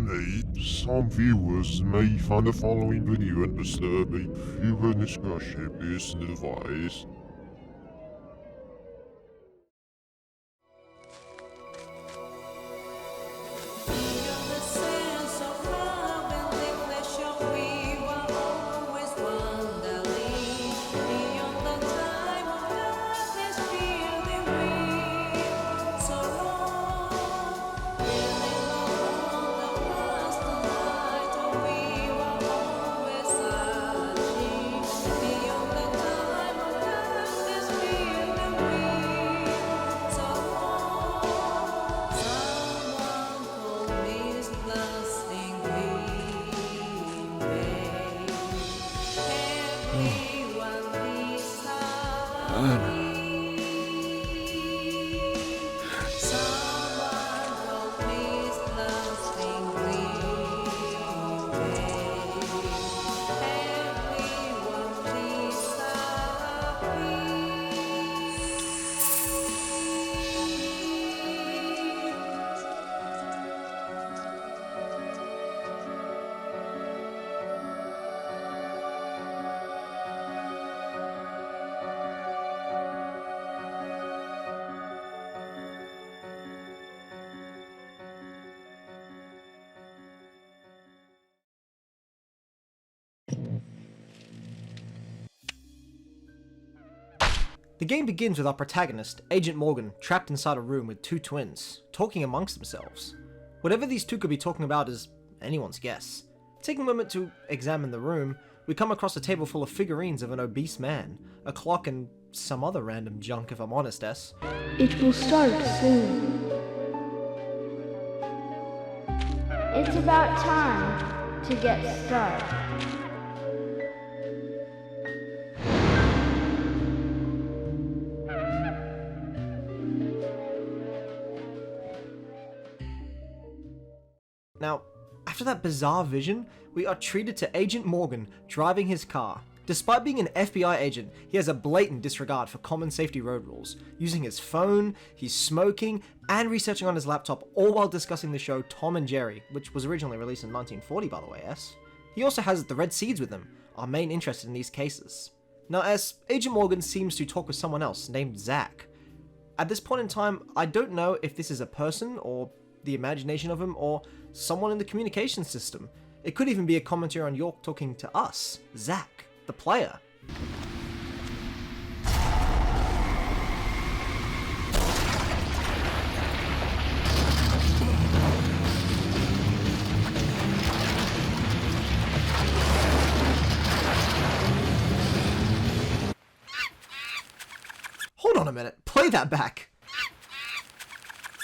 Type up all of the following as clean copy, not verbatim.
warning, some viewers may find the following video disturbing. Viewer discretion is advised. The game begins with our protagonist, Agent Morgan, trapped inside a room with two twins, talking amongst themselves. Whatever these two could be talking about is anyone's guess. Taking a moment to examine the room, we come across a table full of figurines of an obese man, a clock, and some other random junk if I'm honest, S. It will start soon. It's about time to get started. Now, after that bizarre vision, we are treated to Agent Morgan driving his car. Despite being an FBI agent, he has a blatant disregard for common safety road rules, using his phone, he's smoking, and researching on his laptop, all while discussing the show Tom and Jerry, which was originally released in 1940 by the way, S. He also has the red seeds with him, our main interest in these cases. Now S, Agent Morgan seems to talk with someone else named Zach. At this point in time, I don't know if this is a person, or the imagination of him, or someone in the communication system. It could even be a commentary on York talking to us, Zach, the player. Hold on a minute, play that back.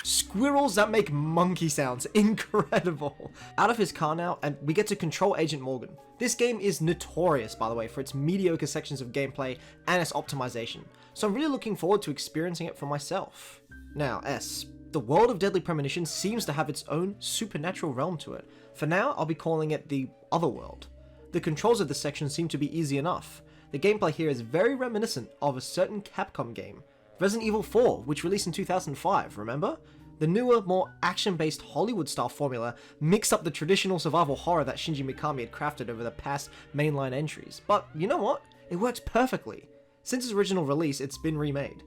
Squirrels that make monkey sounds, incredible. Out of his car now, and we get to control Agent Morgan. This game is notorious, by the way, for its mediocre sections of gameplay and its optimization, so I'm really looking forward to experiencing it for myself. Now, S, the world of Deadly Premonition seems to have its own supernatural realm to it. For now, I'll be calling it the Otherworld. The controls of this section seem to be easy enough. The gameplay here is very reminiscent of a certain Capcom game, Resident Evil 4, which released in 2005, remember? The newer, more action-based Hollywood-style formula mixed up the traditional survival horror that Shinji Mikami had crafted over the past mainline entries. But you know what? It works perfectly. Since its original release, it's been remade.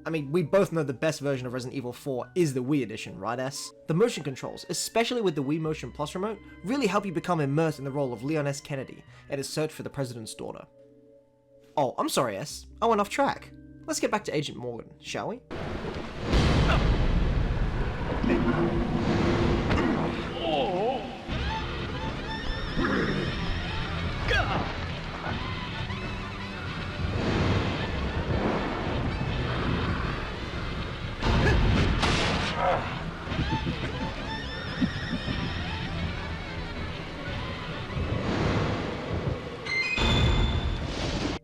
I mean, we both know the best version of Resident Evil 4 is the Wii edition, right S? The motion controls, especially with the Wii Motion Plus remote, really help you become immersed in the role of Leon S. Kennedy and his search for the President's daughter. Oh, I'm sorry S, I went off track. Let's get back to Agent Morgan, shall we?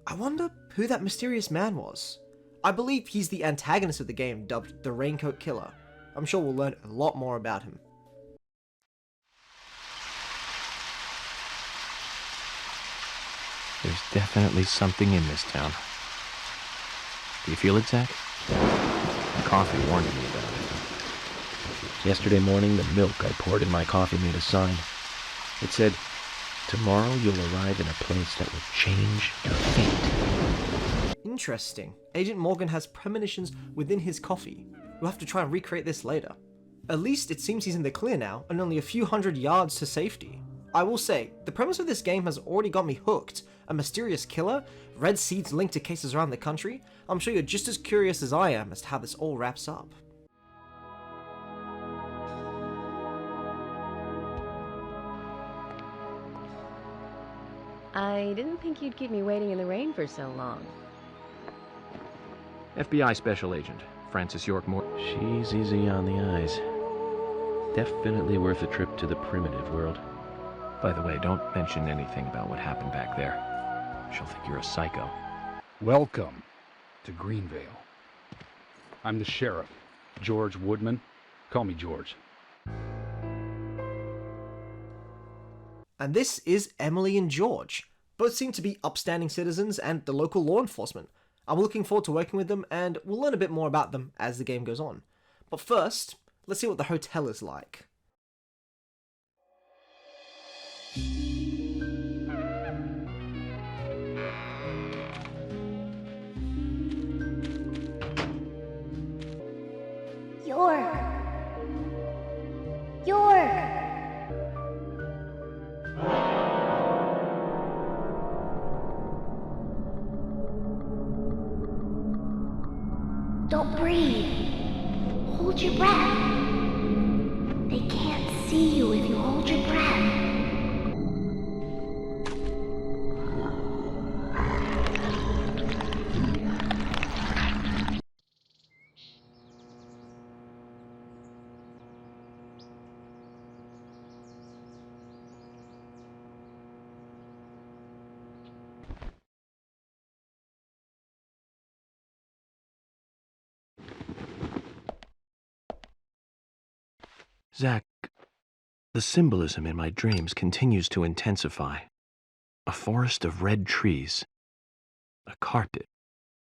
I wonder who that mysterious man was. I believe he's the antagonist of the game, dubbed the Raincoat Killer. I'm sure we'll learn a lot more about him. There's definitely something in this town. Do you feel it, Zach? Coffee warned me about it. Yesterday morning, the milk I poured in my coffee made a sign. It said, "Tomorrow you'll arrive in a place that will change your fate." Interesting. Agent Morgan has premonitions within his coffee. We'll have to try and recreate this later. At least it seems he's in the clear now, and only a few hundred yards to safety. I will say, the premise of this game has already got me hooked. A mysterious killer, red seeds linked to cases around the country. I'm sure you're just as curious as I am as to how this all wraps up. I didn't think you'd keep me waiting in the rain for so long. FBI Special Agent, Francis York Moore. She's easy on the eyes. Definitely worth a trip to the primitive world. By the way, don't mention anything about what happened back there. She'll think you're a psycho. Welcome to Greenvale. I'm the sheriff, George Woodman. Call me George. And this is Emily and George. Both seem to be upstanding citizens and the local law enforcement. I'm looking forward to working with them, and we'll learn a bit more about them as the game goes on. But first, let's see what the hotel is like. York! York! Don't breathe. Hold your breath. They can't see you if you hold your breath. Zach, the symbolism in my dreams continues to intensify. A forest of red trees, a carpet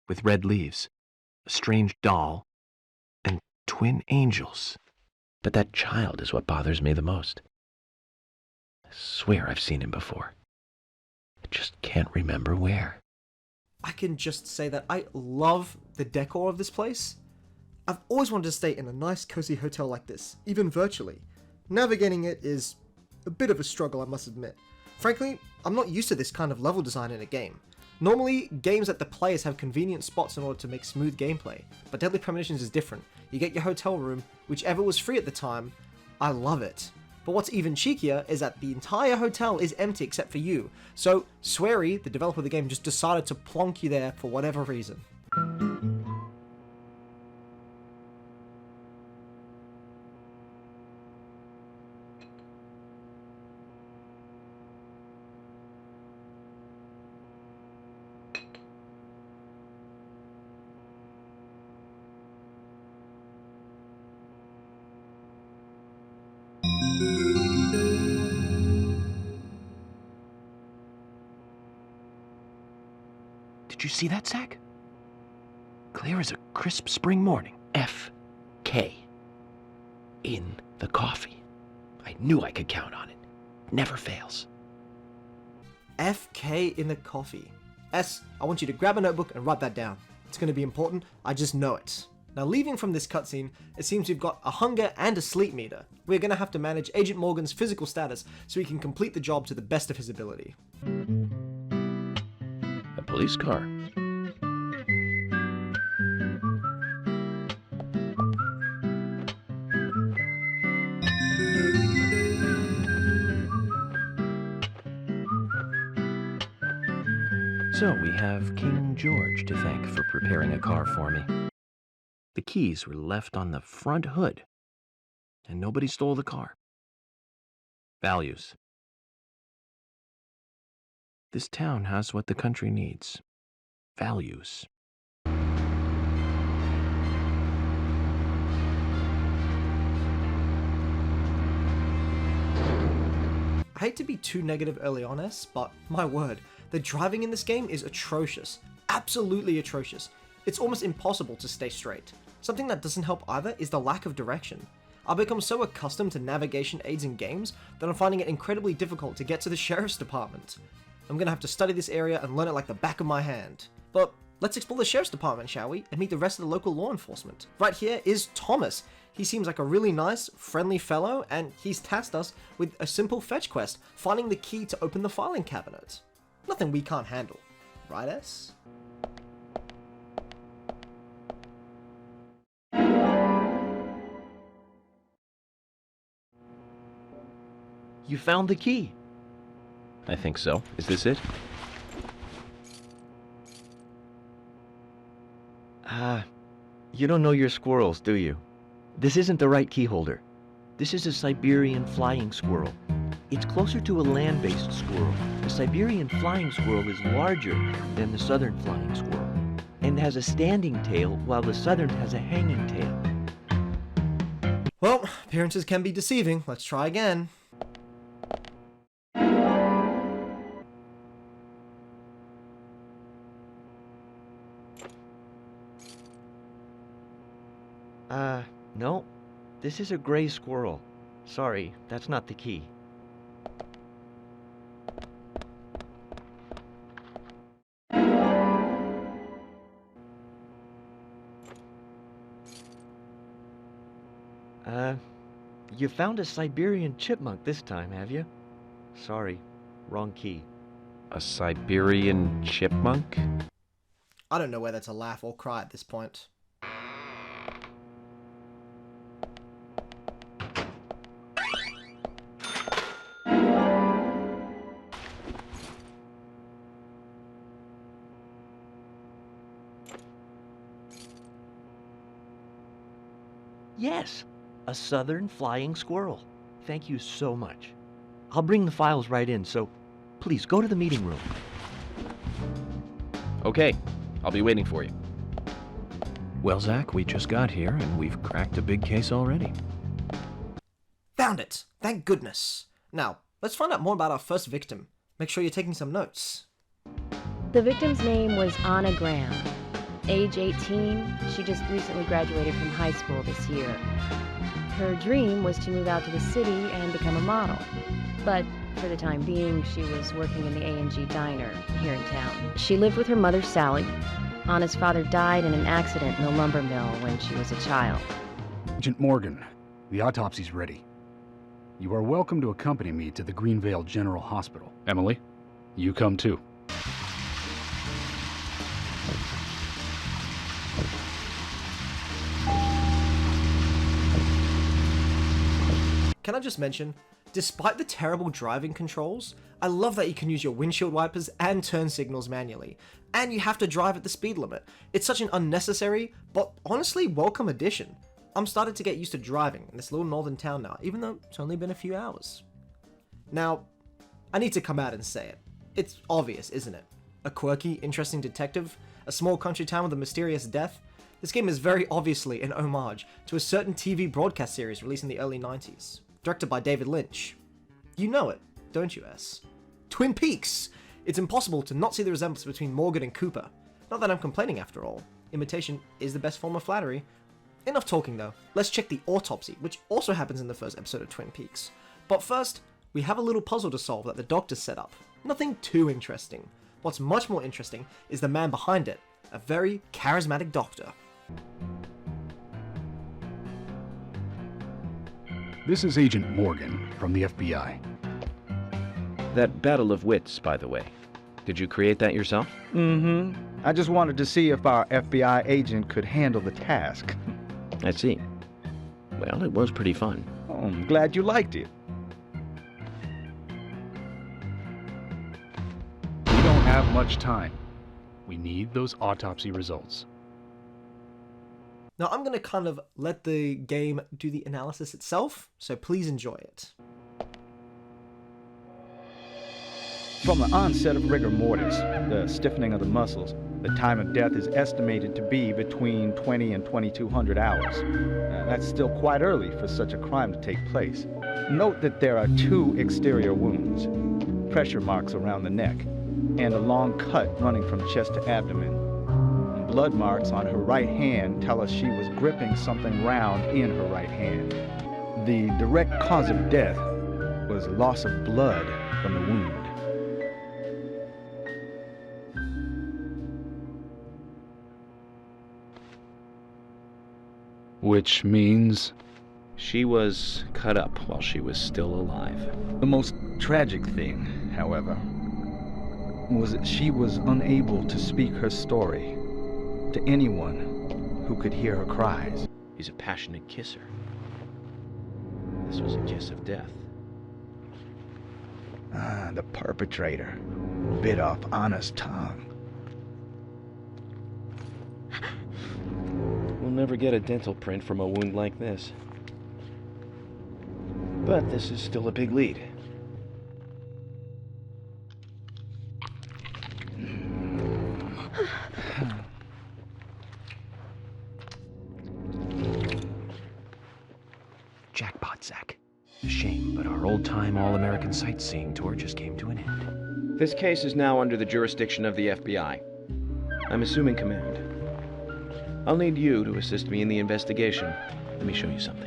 with red leaves, a strange doll, and twin angels. But that child is what bothers me the most. I swear I've seen him before. I just can't remember where. I can just say that I love the decor of this place. I've always wanted to stay in a nice cozy hotel like this, even virtually. Navigating it is a bit of a struggle, I must admit. Frankly, I'm not used to this kind of level design in a game. Normally, games let the players have convenient spots in order to make smooth gameplay, but Deadly Premonitions is different. You get your hotel room, whichever was free at the time. I love it. But what's even cheekier is that the entire hotel is empty except for you, so Swery, the developer of the game, just decided to plonk you there for whatever reason. Did you see that, Zach? Clear as a crisp spring morning. F.K. in the coffee. I knew I could count on it. Never fails. FK in the coffee. S, I want you to grab a notebook and write that down. It's going to be important, I just know it. Now, leaving from this cutscene, it seems we've got a hunger and a sleep meter. We're going to have to manage Agent Morgan's physical status so he can complete the job to the best of his ability. A police car. So we have King George to thank for preparing a car for me. The keys were left on the front hood, and nobody stole the car. Values. This town has what the country needs. Values. I hate to be too negative early on, S, but my word, the driving in this game is atrocious. Absolutely atrocious. It's almost impossible to stay straight. Something that doesn't help either is the lack of direction. I've become so accustomed to navigation aids in games that I'm finding it incredibly difficult to get to the sheriff's department. I'm gonna have to study this area and learn it like the back of my hand. But let's explore the sheriff's department, shall we? And meet the rest of the local law enforcement. Right here is Thomas. He seems like a really nice, friendly fellow, and he's tasked us with a simple fetch quest, finding the key to open the filing cabinet. Nothing we can't handle. Right, S? You found the key. I think so. Is this it? You don't know your squirrels, do you? This isn't the right key holder. This is a Siberian flying squirrel. It's closer to a land-based squirrel. The Siberian flying squirrel is larger than the southern flying squirrel, and has a standing tail while the southern has a hanging tail. Well, appearances can be deceiving. Let's try again. No. This is a gray squirrel. Sorry, that's not the key. You found a Siberian chipmunk this time, have you? Sorry, wrong key. A Siberian chipmunk? I don't know whether to laugh or cry at this point. Yes, a southern flying squirrel. Thank you so much. I'll bring the files right in, so please go to the meeting room. Okay, I'll be waiting for you. Well, Zach, we just got here and we've cracked a big case already. Found it! Thank goodness. Now, let's find out more about our first victim. Make sure you're taking some notes. The victim's name was Anna Graham. Age 18, she just recently graduated from high school this year. Her dream was to move out to the city and become a model. But for the time being, she was working in the A&G diner here in town. She lived with her mother, Sally. Anna's father died in an accident in the lumber mill when she was a child. Agent Morgan, the autopsy's ready. You are welcome to accompany me to the Greenvale General Hospital. Emily, you come too. Can I just mention, despite the terrible driving controls, I love that you can use your windshield wipers and turn signals manually, and you have to drive at the speed limit. It's such an unnecessary, but honestly welcome addition. I'm starting to get used to driving in this little northern town now, even though it's only been a few hours. Now, I need to come out and say it. It's obvious, isn't it? A quirky, interesting detective, a small country town with a mysterious death. This game is very obviously an homage to a certain TV broadcast series released in the early 90s. Directed by David Lynch. You know it, don't you, S? Twin Peaks! It's impossible to not see the resemblance between Morgan and Cooper. Not that I'm complaining after all. Imitation is the best form of flattery. Enough talking though, let's check the autopsy, which also happens in the first episode of Twin Peaks. But first, we have a little puzzle to solve that the doctor set up. Nothing too interesting. What's much more interesting is the man behind it, a very charismatic doctor. This is Agent Morgan from the FBI. That battle of wits, by the way. Did you create that yourself? Mm-hmm. I just wanted to see if our FBI agent could handle the task. I see. Well, it was pretty fun. Oh, I'm glad you liked it. We don't have much time. We need those autopsy results. Now I'm going to kind of let the game do the analysis itself, so please enjoy it. From the onset of rigor mortis, the stiffening of the muscles, the time of death is estimated to be between 20 and 2200 hours. That's still quite early for such a crime to take place. Note that there are 2 exterior wounds, pressure marks around the neck, and a long cut running from chest to abdomen. Blood marks on her right hand tell us she was gripping something round in her right hand. The direct cause of death was loss of blood from the wound. Which means... She was cut up while she was still alive. The most tragic thing, however, was that she was unable to speak her story to anyone who could hear her cries. He's a passionate kisser. This was a kiss of death. The perpetrator bit off Anna's tongue. We'll never get a dental print from a wound like this. But this is still a big lead. Jackpot, Zach. A shame, but our old-time all-American sightseeing tour just came to an end. This case is now under the jurisdiction of the FBI. I'm assuming command. I'll need you to assist me in the investigation. Let me show you something.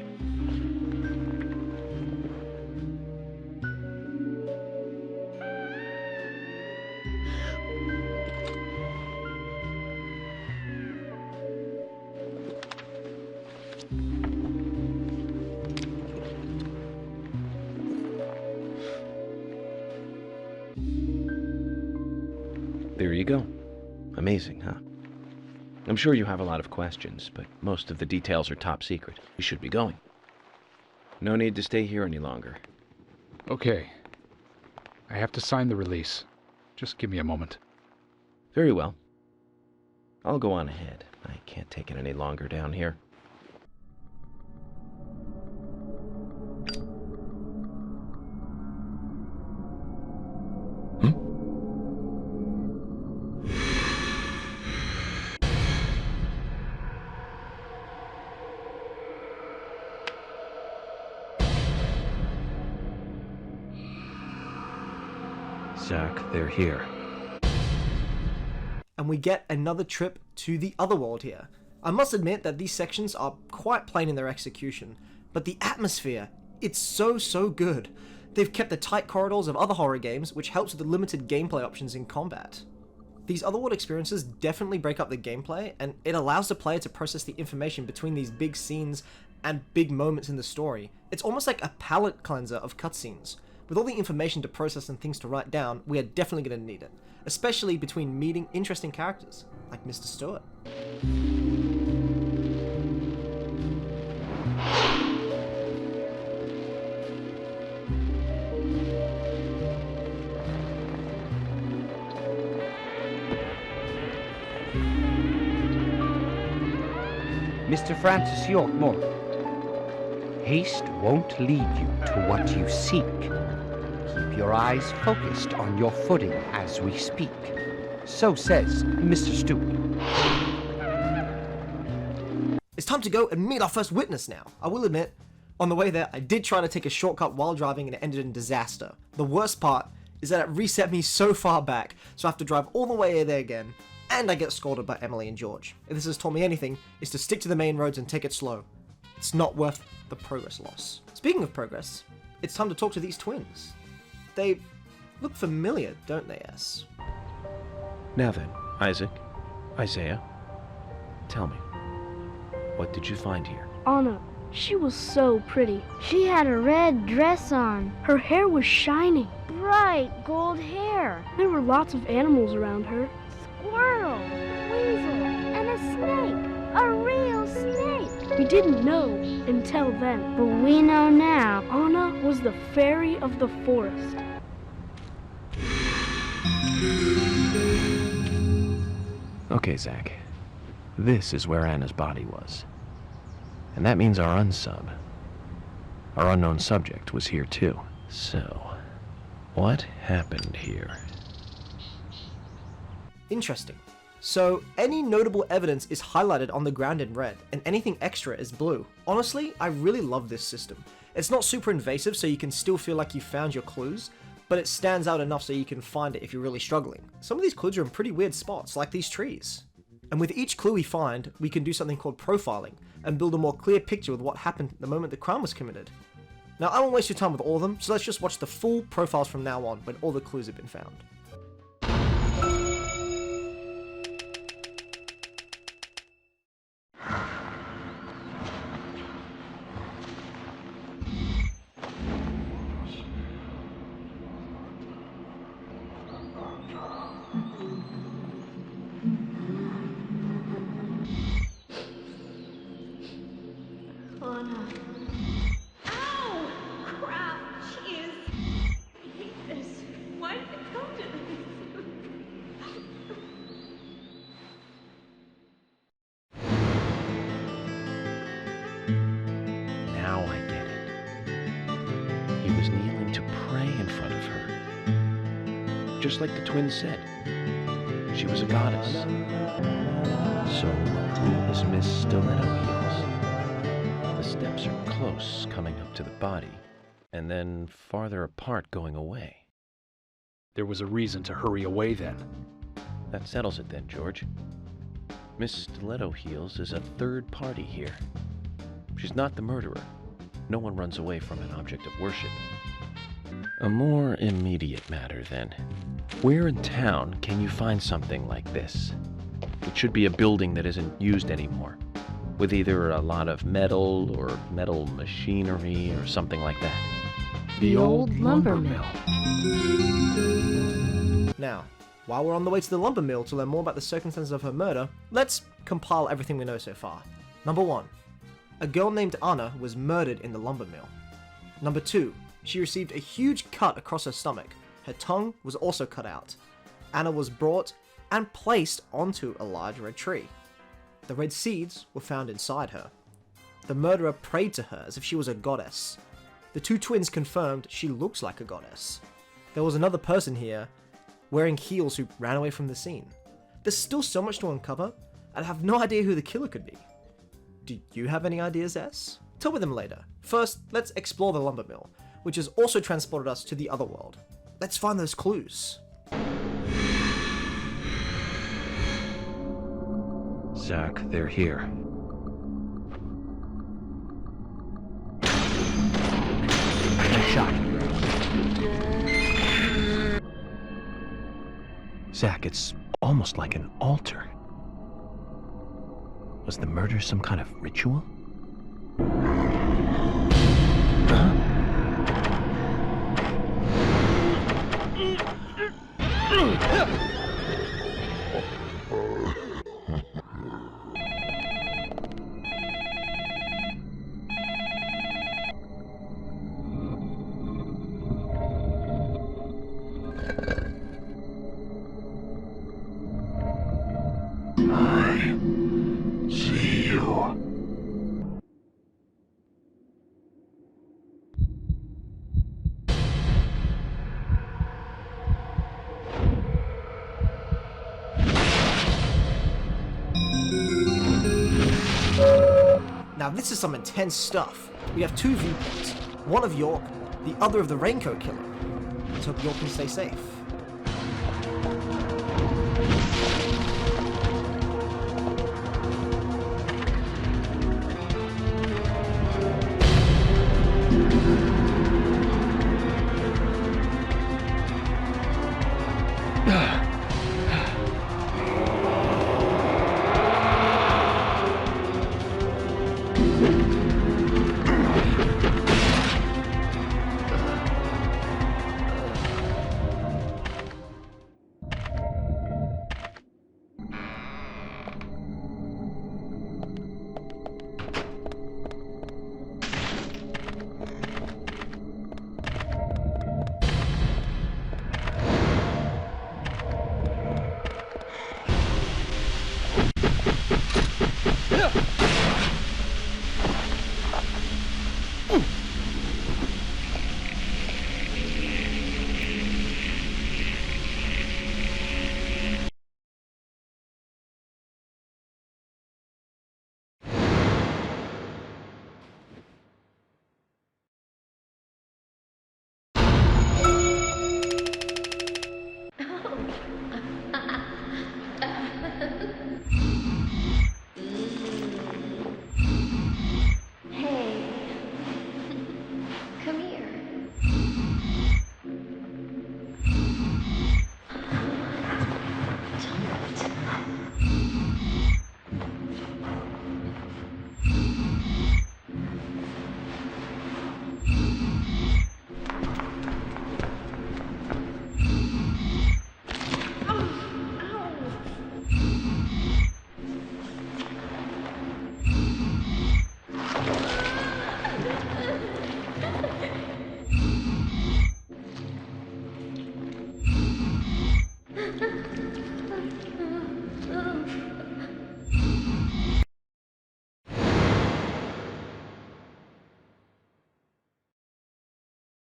There you go. Amazing, huh? I'm sure you have a lot of questions, but most of the details are top secret. We should be going. No need to stay here any longer. Okay. I have to sign the release. Just give me a moment. Very well. I'll go on ahead. I can't take it any longer down here. Zach, they're here. And we get another trip to the other world here. I must admit that these sections are quite plain in their execution, but the atmosphere, it's so good. They've kept the tight corridors of other horror games, which helps with the limited gameplay options in combat. These otherworld experiences definitely break up the gameplay, and it allows the player to process the information between these big scenes and big moments in the story. It's almost like a palate cleanser of cutscenes. With all the information to process and things to write down, we are definitely going to need it, especially between meeting interesting characters, like Mr. Stewart. Mr. Francis Yorkmore, haste won't lead you to what you seek. Keep your eyes focused on your footing as we speak. So says Mr. Stewart. It's time to go and meet our first witness now. I will admit, on the way there, I did try to take a shortcut while driving and it ended in disaster. The worst part is that it reset me so far back, so I have to drive all the way there again, and I get scolded by Emily and George. If this has taught me anything, it's to stick to the main roads and take it slow. It's not worth the progress loss. Speaking of progress, it's time to talk to these twins. They look familiar, don't they, S? Now then, Isaac, Isaiah, tell me, what did you find here? Anna, she was so pretty. She had a red dress on. Her hair was shiny. Bright gold hair. There were lots of animals around her. Squirrel, weasel, and a snake. A real snake. We didn't know until then. But we know now. Anna was the fairy of the forest. Okay, Zach. This is where Anna's body was. And that means our unsub, our unknown subject, was here too. So, what happened here? Interesting. So, any notable evidence is highlighted on the ground in red, and anything extra is blue. Honestly, I really love this system. It's not super invasive, so you can still feel like you found your clues, but it stands out enough so you can find it if you're really struggling. Some of these clues are in pretty weird spots, like these trees. And with each clue we find, we can do something called profiling. and build a more clear picture with what happened the moment the crime was committed. Now, I won't waste your time with all of them, so let's just watch the full profiles from now on when all the clues have been found. Anna. Ow! Crap! Jeez! I hate this. Why did it come to this? Now I get it. He was kneeling to pray in front of her. Just like the twins said. She was a goddess. So, who is Miss Stiletto Heels? The steps are close coming up to the body, and then farther apart going away. There was a reason to hurry away then. That settles it then, George. Miss Stiletto Heels is a third party here. She's not the murderer. No one runs away from an object of worship. A more immediate matter, then. Where in town can you find something like this? It should be a building that isn't used anymore, with either a lot of metal or metal machinery or something like that. The old lumber mill. Now, while we're on the way to the lumber mill to learn more about the circumstances of her murder, let's compile everything we know so far. Number 1. A girl named Anna was murdered in the lumber mill. Number 2. She received a huge cut across her stomach. Her tongue was also cut out. Anna was brought and placed onto a large red tree. The red seeds were found inside her. The murderer prayed to her as if she was a goddess. The two twins confirmed she looks like a goddess. There was another person here wearing heels who ran away from the scene. There's still so much to uncover, and I have no idea who the killer could be. Do you have any ideas, S? Tell me them later. First, let's explore the lumber mill, which has also transported us to the other world. Let's find those clues. Zach, they're here. Nice shot. Zach, it's almost like an altar. Was the murder some kind of ritual? I see you. Now this is some intense stuff. We have two viewpoints, one of York, the other of the Raincoat Killer. Let's hope York can stay safe.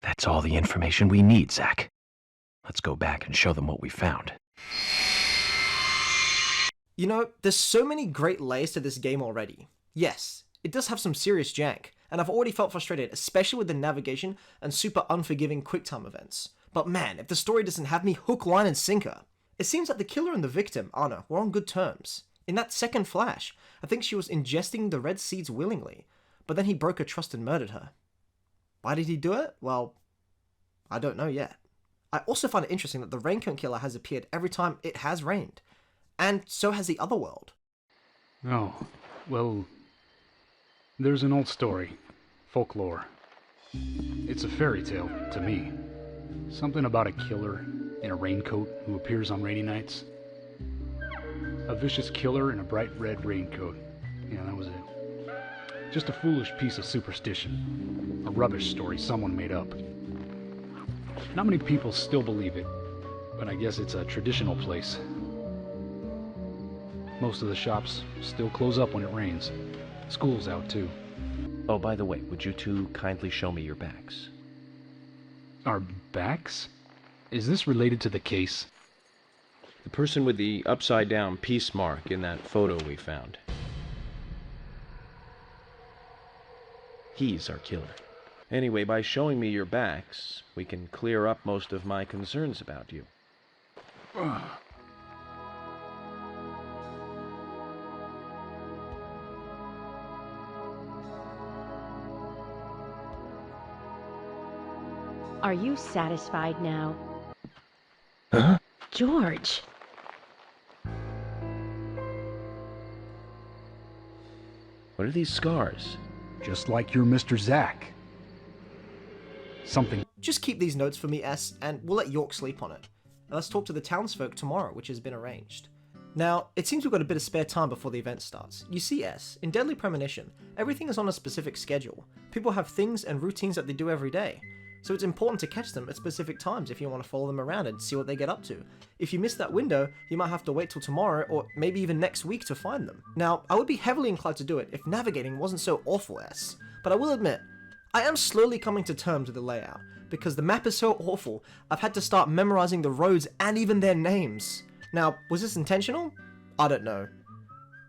That's all the information we need, Zach. Let's go back and show them what we found. You know, there's so many great layers to this game already. Yes, it does have some serious jank, and I've already felt frustrated, especially with the navigation and super unforgiving QuickTime events. But man, if the story doesn't have me hook, line, and sinker. It seems that the killer and the victim, Anna, were on good terms. In that second flash, I think she was ingesting the red seeds willingly, but then he broke her trust and murdered her. Why did he do it? Well, I don't know yet. I also find it interesting that the Raincoat Killer has appeared every time it has rained, and so has the other world. Oh, well, there's an old story, folklore. It's a fairy tale, to me. Something about a killer in a raincoat who appears on rainy nights. A vicious killer in a bright red raincoat. Yeah, that was it. Just a foolish piece of superstition. A rubbish story someone made up. Not many people still believe it, but I guess it's a traditional place. Most of the shops still close up when it rains. School's out too. Oh, by the way, would you two kindly show me your backs? Our backs? Is this related to the case? The person with the upside-down peace mark in that photo we found. He's our killer. Anyway, by showing me your backs, we can clear up most of my concerns about you. Are you satisfied now? Huh? George! What are these scars? Just like your Mr. Zack. Something. Just keep these notes for me, S, and we'll let York sleep on it. And let's talk to the townsfolk tomorrow, which has been arranged. Now, it seems we've got a bit of spare time before the event starts. You see, S, in Deadly Premonition, everything is on a specific schedule. People have things and routines that they do every day. So it's important to catch them at specific times if you want to follow them around and see what they get up to. If you miss that window, you might have to wait till tomorrow or maybe even next week to find them. Now, I would be heavily inclined to do it if navigating wasn't so awful, S, but I will admit, I am slowly coming to terms with the layout, because the map is so awful, I've had to start memorizing the roads and even their names. Now, was this intentional? I don't know.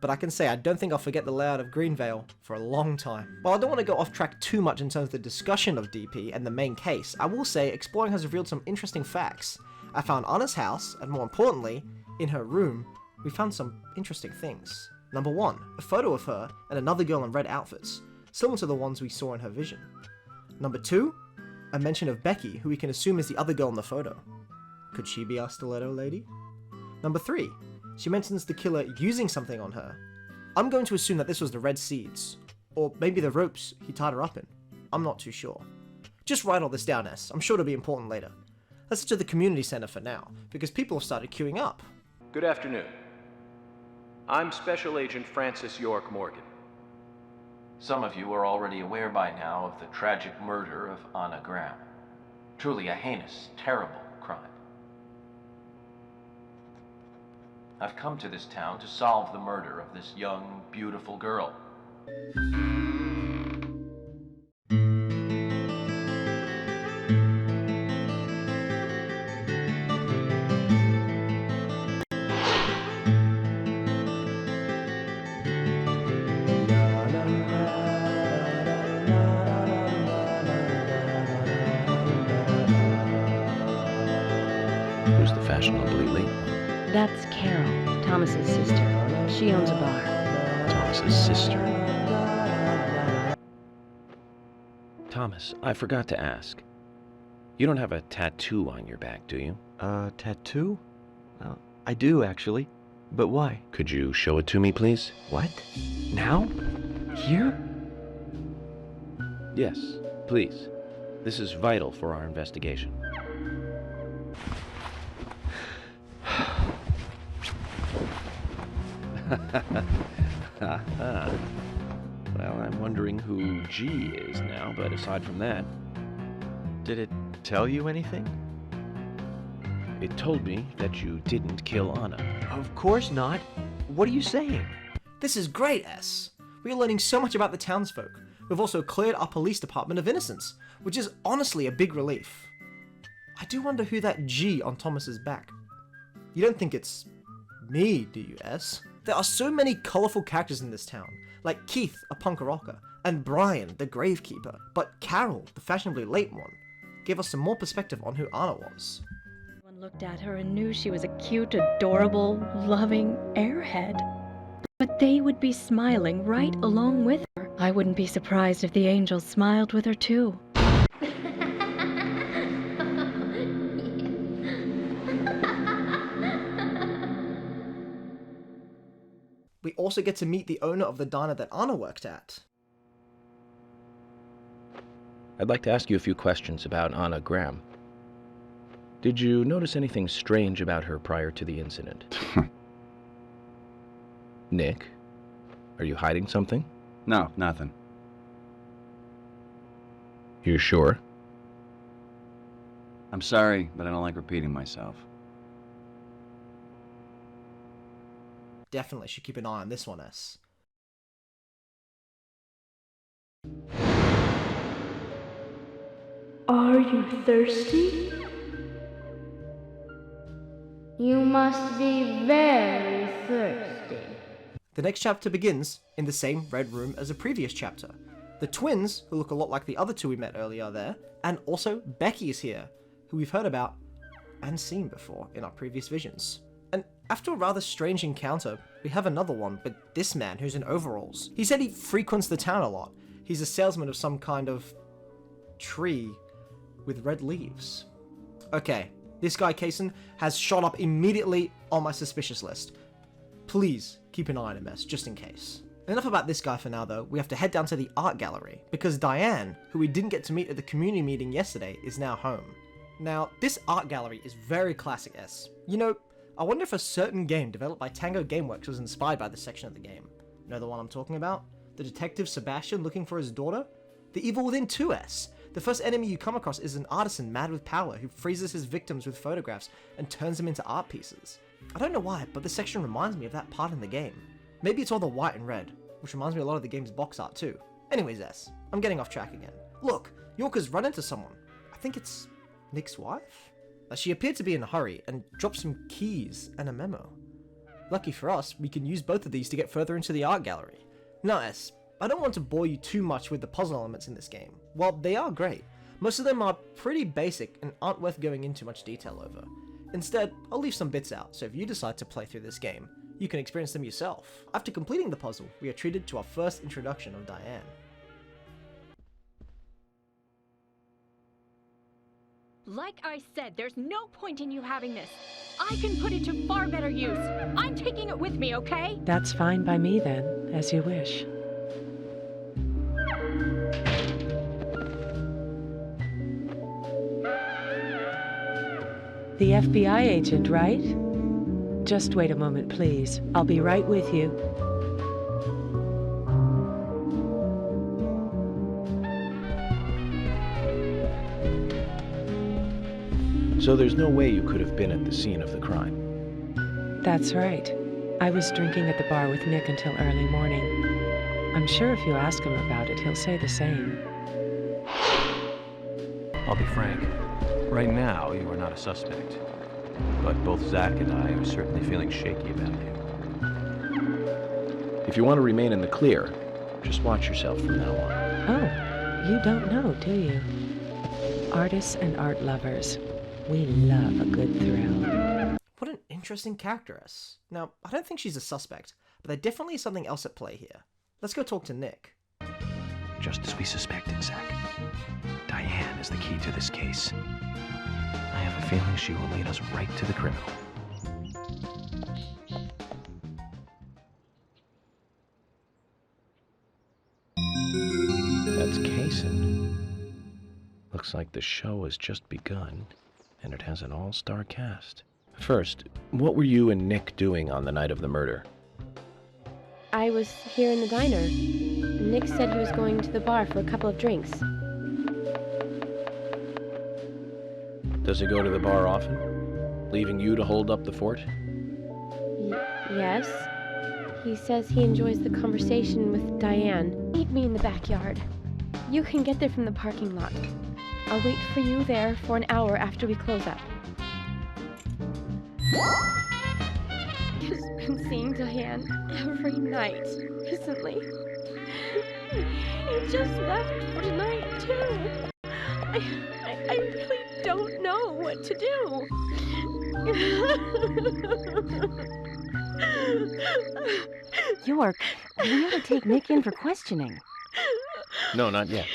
But I can say I don't think I'll forget the layout of Greenvale for a long time. While I don't want to go off track too much in terms of the discussion of DP and the main case, I will say exploring has revealed some interesting facts. I found Anna's house, and more importantly, in her room, we found some interesting things. Number 1, a photo of her and another girl in red outfits, similar to the ones we saw in her vision. Number 2, a mention of Becky, who we can assume is the other girl in the photo. Could she be our stiletto lady? Number 3, she mentions the killer using something on her. I'm going to assume that this was the red seeds, or maybe the ropes he tied her up in. I'm not too sure. Just write all this down, S. I'm sure it'll be important later. Let's head to the community center for now, because people have started queuing up. Good afternoon. I'm Special Agent Francis York Morgan. Some of you are already aware by now of the tragic murder of Anna Graham. Truly a heinous, terrible crime. I've come to this town to solve the murder of this young, beautiful girl. Who's the fashionably late one? That's Carol, Thomas's sister. She owns a bar. Thomas's sister. Thomas, I forgot to ask. You don't have a tattoo on your back, do you? Tattoo? I do, actually. But why? Could you show it to me, please? What? Now? Here? Yes, please. This is vital for our investigation. Well, I'm wondering who G is now, but aside from that... Did it tell you anything? It told me that you didn't kill Anna. Of course not. What are you saying? This is great, S. We are learning so much about the townsfolk. We've also cleared our police department of innocence, which is honestly a big relief. I do wonder who that G on Thomas's back. You don't think it's me, do you, S? There are so many colourful characters in this town, like Keith, a punk rocker, and Brian, the gravekeeper. But Carol, the fashionably late one, gave us some more perspective on who Anna was. Everyone looked at her and knew she was a cute, adorable, loving airhead. But they would be smiling right along with her. I wouldn't be surprised if the angels smiled with her too. We also get to meet the owner of the diner that Anna worked at. I'd like to ask you a few questions about Anna Graham. Did you notice anything strange about her prior to the incident? Nick, are you hiding something? No, nothing. You're sure? I'm sorry, but I don't like repeating myself. Definitely should keep an eye on this one, S. Are you thirsty? You must be very thirsty. The next chapter begins in the same red room as the previous chapter. The twins, who look a lot like the other two we met earlier, are there, and also Becky is here, who we've heard about and seen before in our previous visions. And after a rather strange encounter, we have another one, but this man who's in overalls. He said he frequents the town a lot. He's a salesman of some kind of tree with red leaves. Okay, this guy, Kaysen, has shot up immediately on my suspicious list. Please keep an eye on him, S, just in case. Enough about this guy for now, though. We have to head down to the art gallery, because Diane, who we didn't get to meet at the community meeting yesterday, is now home. Now, this art gallery is very classic S. You know, I wonder if a certain game developed by Tango Gameworks was inspired by this section of the game. Know the one I'm talking about? The detective Sebastian looking for his daughter? The Evil Within 2S. The first enemy you come across is an artisan mad with power who freezes his victims with photographs and turns them into art pieces. I don't know why, but this section reminds me of that part in the game. Maybe it's all the white and red, which reminds me a lot of the game's box art too. Anyways, S, I'm getting off track again. Look, Yorka's run into someone. I think it's Nick's wife? She appeared to be in a hurry and dropped some keys and a memo. Lucky for us, we can use both of these to get further into the art gallery. Now, S, I don't want to bore you too much with the puzzle elements in this game. While they are great, most of them are pretty basic and aren't worth going into much detail over. Instead, I'll leave some bits out, so if you decide to play through this game, you can experience them yourself. After completing the puzzle, we are treated to our first introduction of Diane. Like I said, there's no point in you having this. I can put it to far better use. I'm taking it with me, okay? That's fine by me then, as you wish. The FBI agent, right? Just wait a moment, please. I'll be right with you. So there's no way you could have been at the scene of the crime? That's right. I was drinking at the bar with Nick until early morning. I'm sure if you ask him about it, he'll say the same. I'll be frank. Right now, you are not a suspect. But both Zach and I are certainly feeling shaky about you. If you want to remain in the clear, just watch yourself from now on. Oh, you don't know, do you? Artists and art lovers, we love a good thrill. What an interesting characteress. Now, I don't think she's a suspect, but there definitely is something else at play here. Let's go talk to Nick. Just as we suspected, Zach. Diane is the key to this case. I have a feeling she will lead us right to the criminal. That's Kaysen. Looks like the show has just begun, and it has an all-star cast. First, what were you and Nick doing on the night of the murder? I was here in the diner. Nick said he was going to the bar for a couple of drinks. Does he go to the bar often? Leaving you to hold up the fort? Yes. He says he enjoys the conversation with Diane. Meet me in the backyard. You can get there from the parking lot. I'll wait for you there for an hour after we close up. He's been seeing Diane every night recently. He just left for tonight, too. I really don't know what to do. York, we ought to take Nick in for questioning. No, not yet.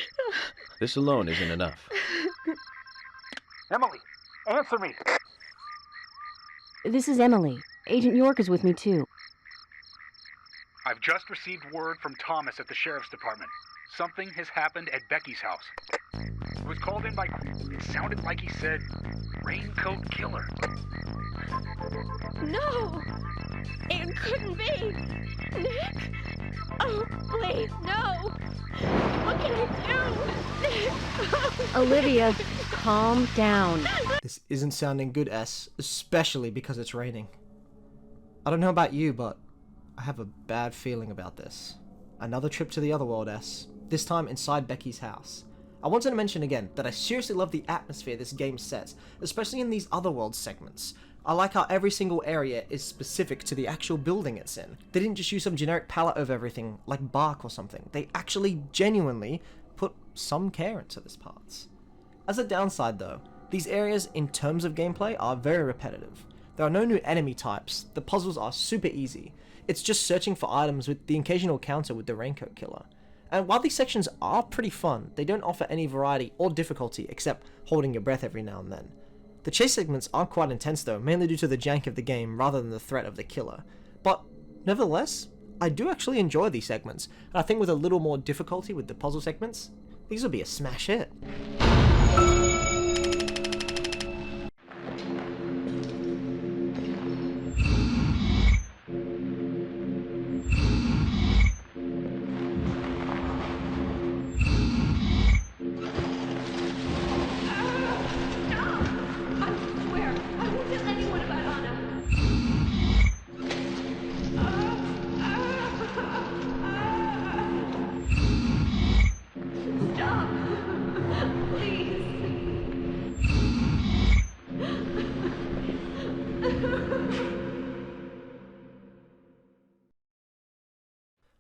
This alone isn't enough. Emily, answer me! This is Emily. Agent York is with me, too. I've just received word from Thomas at the Sheriff's Department. Something has happened at Becky's house. It was called in by... It sounded like he said, Raincoat Killer. No! It couldn't be! Nick? Oh, please, no! What can I do? Olivia, calm down. This isn't sounding good, S, especially because it's raining. I don't know about you, but I have a bad feeling about this. Another trip to the other world, S. This time inside Becky's house. I wanted to mention again that I seriously love the atmosphere this game sets, especially in these otherworld segments. I like how every single area is specific to the actual building it's in. They didn't just use some generic palette of everything, like bark or something. They actually genuinely put some care into this parts. As a downside though, these areas in terms of gameplay are very repetitive. There are no new enemy types, the puzzles are super easy. It's just searching for items with the occasional counter with the Raincoat Killer. And while these sections are pretty fun, they don't offer any variety or difficulty except holding your breath every now and then. The chase segments are quite intense though, mainly due to the jank of the game rather than the threat of the killer. But nevertheless, I do actually enjoy these segments, and I think with a little more difficulty with the puzzle segments, these will be a smash hit.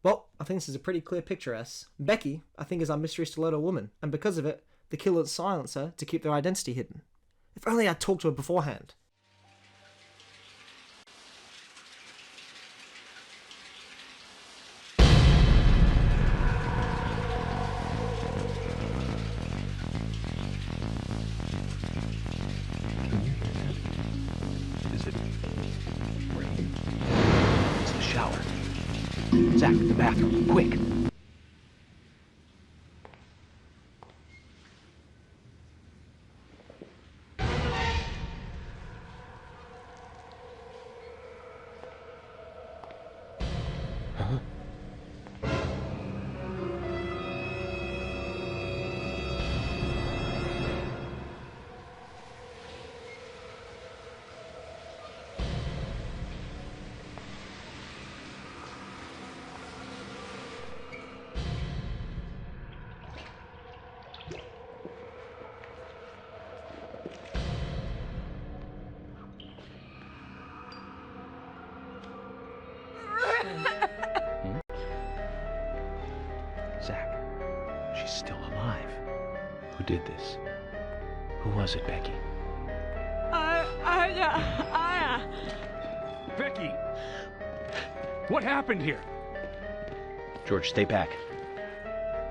Well, I think this is a pretty clear picture, S. Becky, I think, is our mystery stiletto woman, and because of it, the killer silenced her to keep their identity hidden. If only I'd talked to her beforehand. Is it rain? It's the shower. Zach, the bathroom, quick! Huh? Zach, she's still alive. Who did this? Who was it, Becky? Becky! What happened here? George, stay back.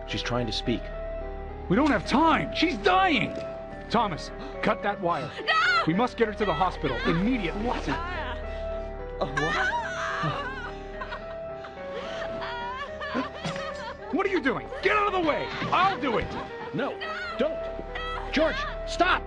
She's trying to speak. We don't have time! She's dying! Thomas, cut that wire. No! We must get her to the hospital immediately. What? What are you doing? Get out of the way! I'll do it! No, don't! George, stop!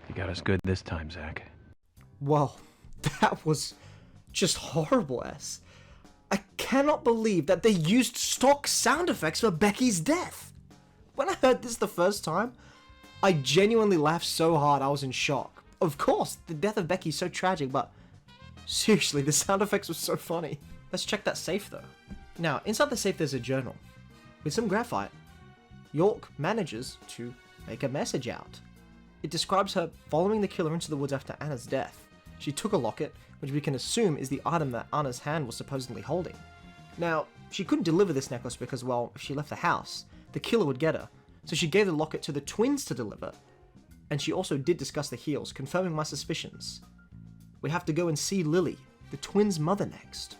You got us good this time, Zach. Well, that was just horrible, S. I cannot believe that they used stock sound effects for Becky's death. When I heard this the first time, I genuinely laughed so hard I was in shock. Of course, the death of Becky's so tragic, but seriously, the sound effects were so funny. Let's check that safe though. Now, inside the safe there's a journal. With some graphite, York manages to make a message out. It describes her following the killer into the woods after Anna's death. She took a locket, which we can assume is the item that Anna's hand was supposedly holding. Now, she couldn't deliver this necklace because, well, if she left the house, the killer would get her, so she gave the locket to the twins to deliver, and she also did discuss the heels, confirming my suspicions. We have to go and see Lily, the twins' mother, next.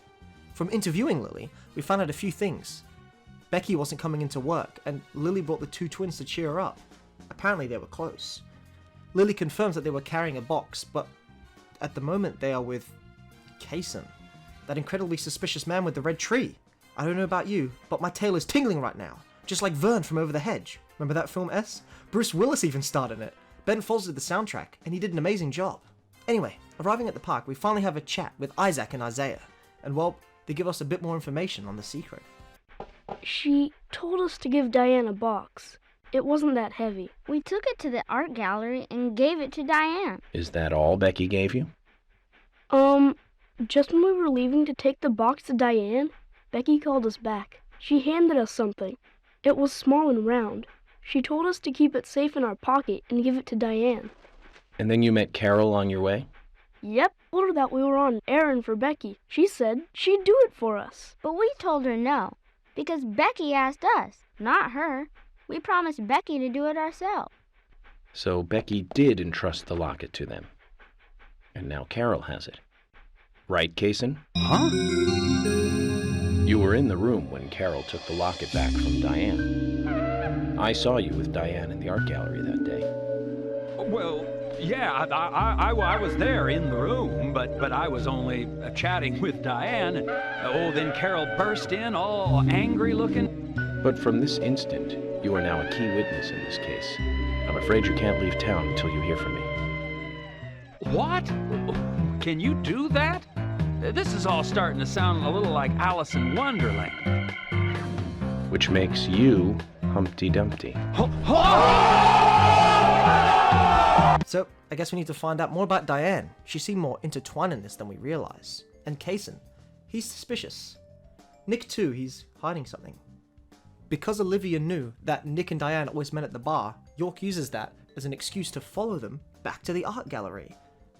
From interviewing Lily, we found out a few things. Becky wasn't coming into work, and Lily brought the two twins to cheer her up. Apparently they were close. Lily confirms that they were carrying a box, but at the moment they are with Kaysen, that incredibly suspicious man with the red tree. I don't know about you, but my tail is tingling right now, just like Vern from Over the Hedge. Remember that film, S? Bruce Willis even starred in it. Ben Folds did the soundtrack, and he did an amazing job. Anyway, arriving at the park, we finally have a chat with Isaac and Isaiah, and well, they give us a bit more information on the secret. She told us to give Diane a box. It wasn't that heavy. We took it to the art gallery and gave it to Diane. Is that all Becky gave you? Just when we were leaving to take the box to Diane, Becky called us back. She handed us something. It was small and round. She told us to keep it safe in our pocket and give it to Diane. And then you met Carol on your way? Yep, told her that we were on an errand for Becky. She said she'd do it for us. But we told her no, because Becky asked us, not her. We promised Becky to do it ourselves. So Becky did entrust the locket to them. And now Carol has it. Right, Kaysen? Huh? You were in the room when Carol took the locket back from Diane. I saw you with Diane in the art gallery that day. Well, yeah, I was there in the room, but I was only chatting with Diane. And, then Carol burst in, all angry looking. But from this instant, you are now a key witness in this case. I'm afraid you can't leave town until you hear from me. What? Can you do that? This is all starting to sound a little like Alice in Wonderland. Which makes you Humpty Dumpty. So, I guess we need to find out more about Diane. She seemed more intertwined in this than we realize. And Kaysen, he's suspicious. Nick too, he's hiding something. Because Olivia knew that Nick and Diane always met at the bar, York uses that as an excuse to follow them back to the art gallery.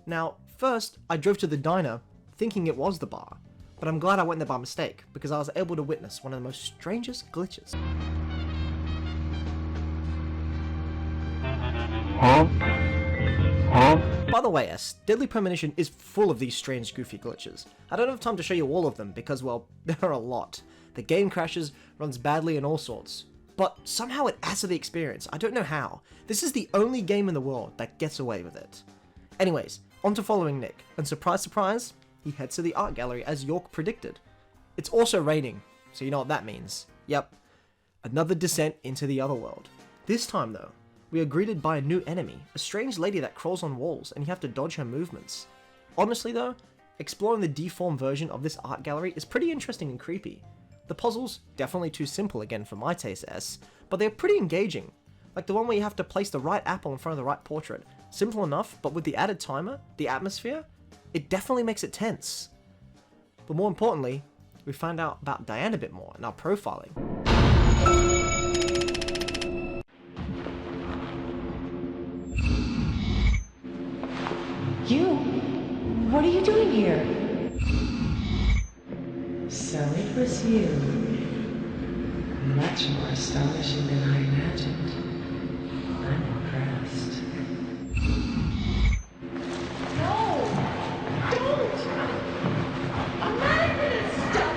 Now, first, I drove to the diner thinking it was the bar, but I'm glad I went there by mistake because I was able to witness one of the most strangest glitches. By the way, Deadly Premonition is full of these strange, goofy glitches. I don't have time to show you all of them because, well, there are a lot. The game crashes, runs badly, and all sorts. But somehow it adds to the experience. I don't know how. This is the only game in the world that gets away with it. Anyways, on to following Nick, and surprise, surprise, he heads to the art gallery as York predicted. It's also raining, so you know what that means. Yep, another descent into the other world. This time though, we are greeted by a new enemy, a strange lady that crawls on walls and you have to dodge her movements. Honestly though, exploring the deformed version of this art gallery is pretty interesting and creepy. The puzzles, definitely too simple again for my taste, but they're pretty engaging. Like the one where you have to place the right apple in front of the right portrait. Simple enough, but with the added timer, the atmosphere, it definitely makes it tense. But more importantly, we find out about Diane a bit more in our profiling. You? What are you doing here? So it was you. Much more astonishing than I imagined. I'm impressed. No! Don't! I'm not gonna stop!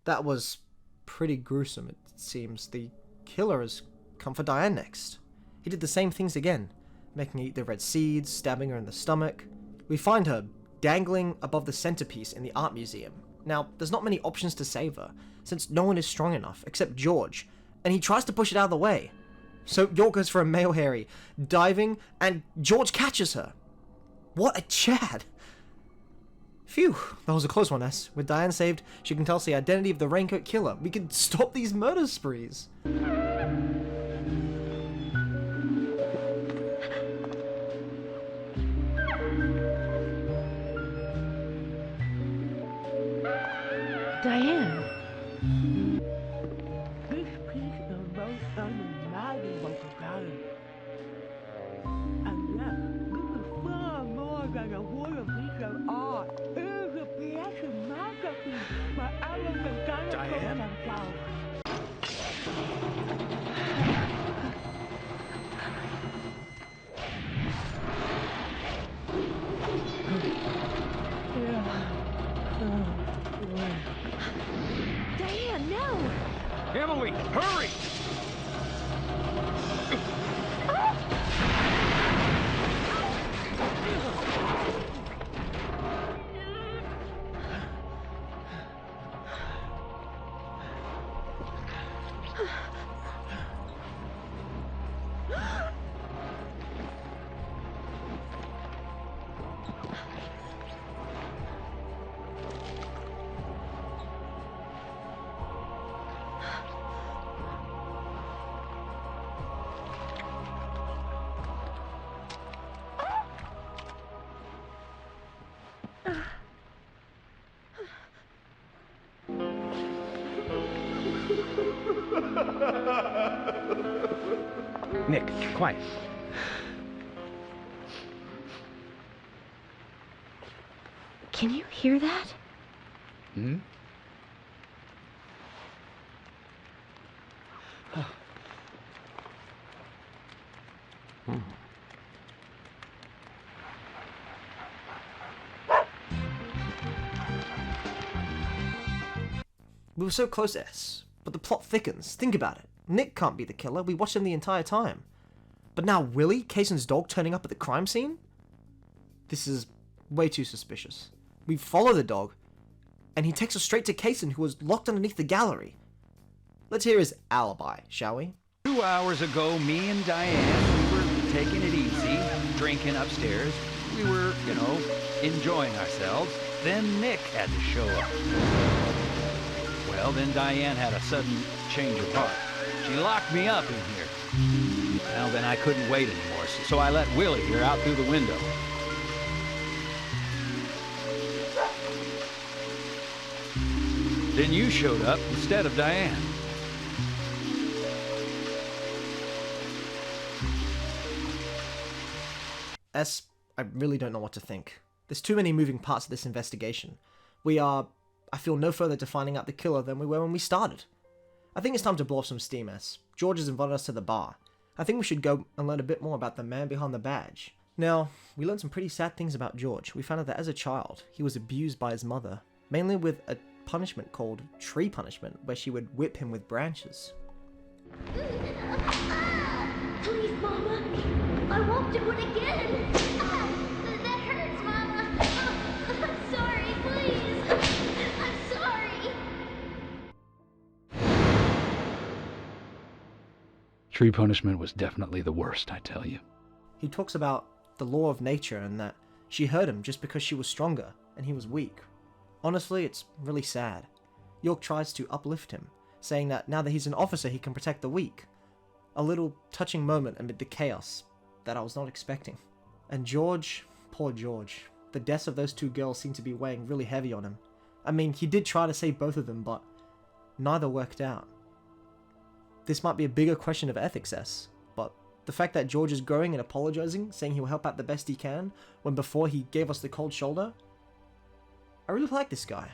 That was pretty gruesome, it seems. The killer has come for Diane next. He did the same things again, making her eat the red seeds, stabbing her in the stomach. We find her dangling above the centerpiece in the art museum. Now, there's not many options to save her, since no one is strong enough, except George, and he tries to push it out of the way. So York goes for a male Harry, diving, and George catches her. What a Chad! Phew, that was a close one, S. With Diane saved, she can tell us the identity of the Raincoat Killer. We can stop these murder sprees. Diane. This piece is most unimaginable to Diane. And yes, this is far more than a word of piece of art. It is a piece of masterpiece by Alan Diane? themselves. Diane, no! Emily, hurry! Nick, quiet. Can you hear that? Hmm? We were so close, S, but the plot thickens. Think about it. Nick can't be the killer. We watched him the entire time. But now Willie, Kaysen's dog, turning up at the crime scene? This is way too suspicious. We follow the dog, and he takes us straight to Kaysen, who was locked underneath the gallery. Let's hear his alibi, shall we? 2 hours ago, me and Diane, we were taking it easy, drinking upstairs. We were, enjoying ourselves. Then Nick had to show up. Well, then Diane had a sudden change of heart. She locked me up in here. Well, then I couldn't wait anymore, so I let Willie here out through the window. Then you showed up instead of Diane. S, I really don't know what to think. There's too many moving parts of this investigation. I feel no further to finding out the killer than we were when we started. I think it's time to blow off some steam, S. George has invited us to the bar. I think we should go and learn a bit more about the man behind the badge. Now, we learned some pretty sad things about George. We found out that as a child, he was abused by his mother, mainly with a punishment called tree punishment, where she would whip him with branches. Please, Mama. I won't do it again. That hurts, Mama. I'm sorry, please. I'm sorry. Tree punishment was definitely the worst, I tell you. He talks about the law of nature and that she hurt him just because she was stronger and he was weak. Honestly, it's really sad. York tries to uplift him, saying that now that he's an officer he can protect the weak. A little touching moment amid the chaos that I was not expecting. And George, poor George, the deaths of those two girls seem to be weighing really heavy on him. I mean, he did try to save both of them, but neither worked out. This might be a bigger question of ethics, but the fact that George is growing and apologizing, saying he'll help out the best he can, when before he gave us the cold shoulder, I really like this guy.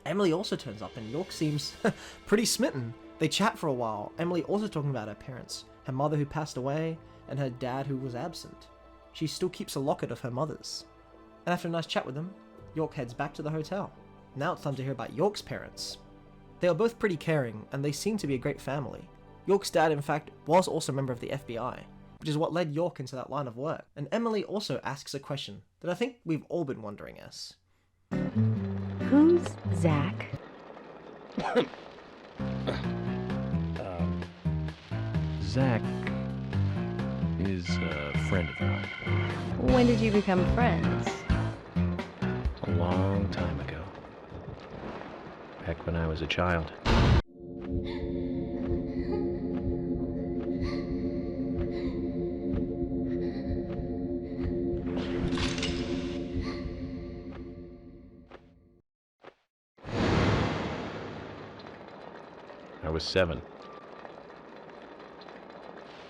Emily also turns up and York seems pretty smitten. They chat for a while, Emily also talking about her parents, her mother who passed away, and her dad who was absent. She still keeps a locket of her mother's. And after a nice chat with them, York heads back to the hotel. Now it's time to hear about York's parents. They are both pretty caring, and they seem to be a great family. York's dad, in fact, was also a member of the FBI, which is what led York into that line of work. And Emily also asks a question that I think we've all been wondering, Who's Zach? Zach is a friend of mine. When did you become friends? A long time ago. Back when I was a child. I was 7.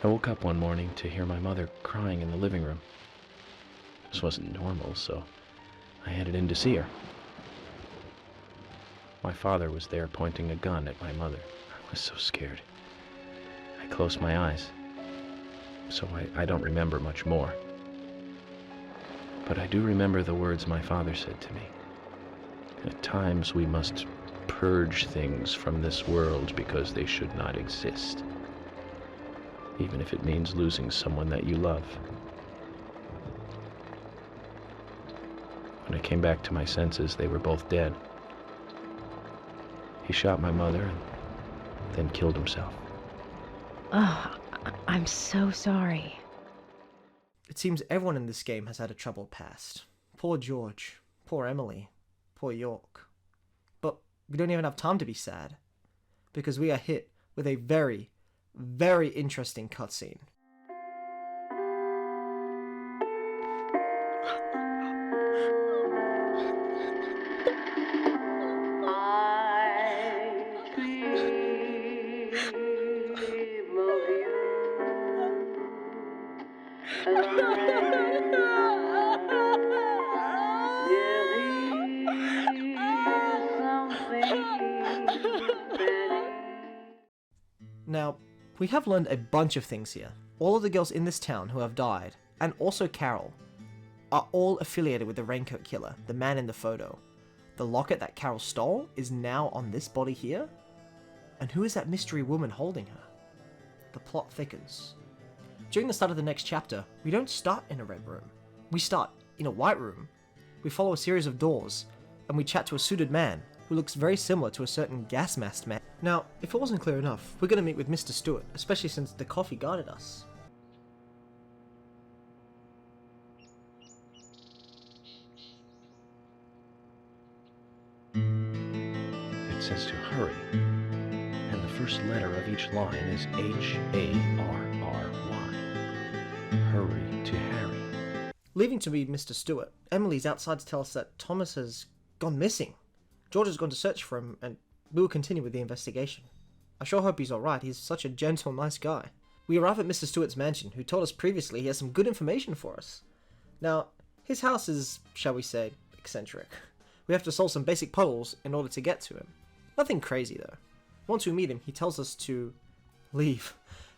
I woke up one morning to hear my mother crying in the living room. This wasn't normal, so I headed in to see her. My father was there pointing a gun at my mother. I was so scared. I closed my eyes, so I don't remember much more. But I do remember the words my father said to me. At times we must purge things from this world because they should not exist, even if it means losing someone that you love. When I came back to my senses, they were both dead. He shot my mother and then killed himself. Oh, I'm so sorry. It seems everyone in this game has had a troubled past. Poor George, poor Emily, poor York. But we don't even have time to be sad, because we are hit with a very, very interesting cutscene. Now, we have learned a bunch of things here. All of the girls in this town who have died, and also Carol, are all affiliated with the Raincoat Killer, the man in the photo. The locket that Carol stole is now on this body here? And who is that mystery woman holding her? The plot thickens. During the start of the next chapter, we don't start in a red room. We start in a white room. We follow a series of doors, and we chat to a suited man who looks very similar to a certain gas masked man. Now, if it wasn't clear enough, we're going to meet with Mr. Stewart, especially since the coffee guided us. It says to hurry, and the first letter of each line is H-A-R-R-Y. Hurry to Harry. Leaving to meet Mr. Stewart, Emily's outside to tell us that Thomas has gone missing. George has gone to search for him, and we will continue with the investigation. I sure hope he's alright, he's such a gentle, nice guy. We arrive at Mr. Stewart's mansion, who told us previously he has some good information for us. Now, his house is, shall we say, eccentric. We have to solve some basic puzzles in order to get to him. Nothing crazy though. Once we meet him, he tells us to leave,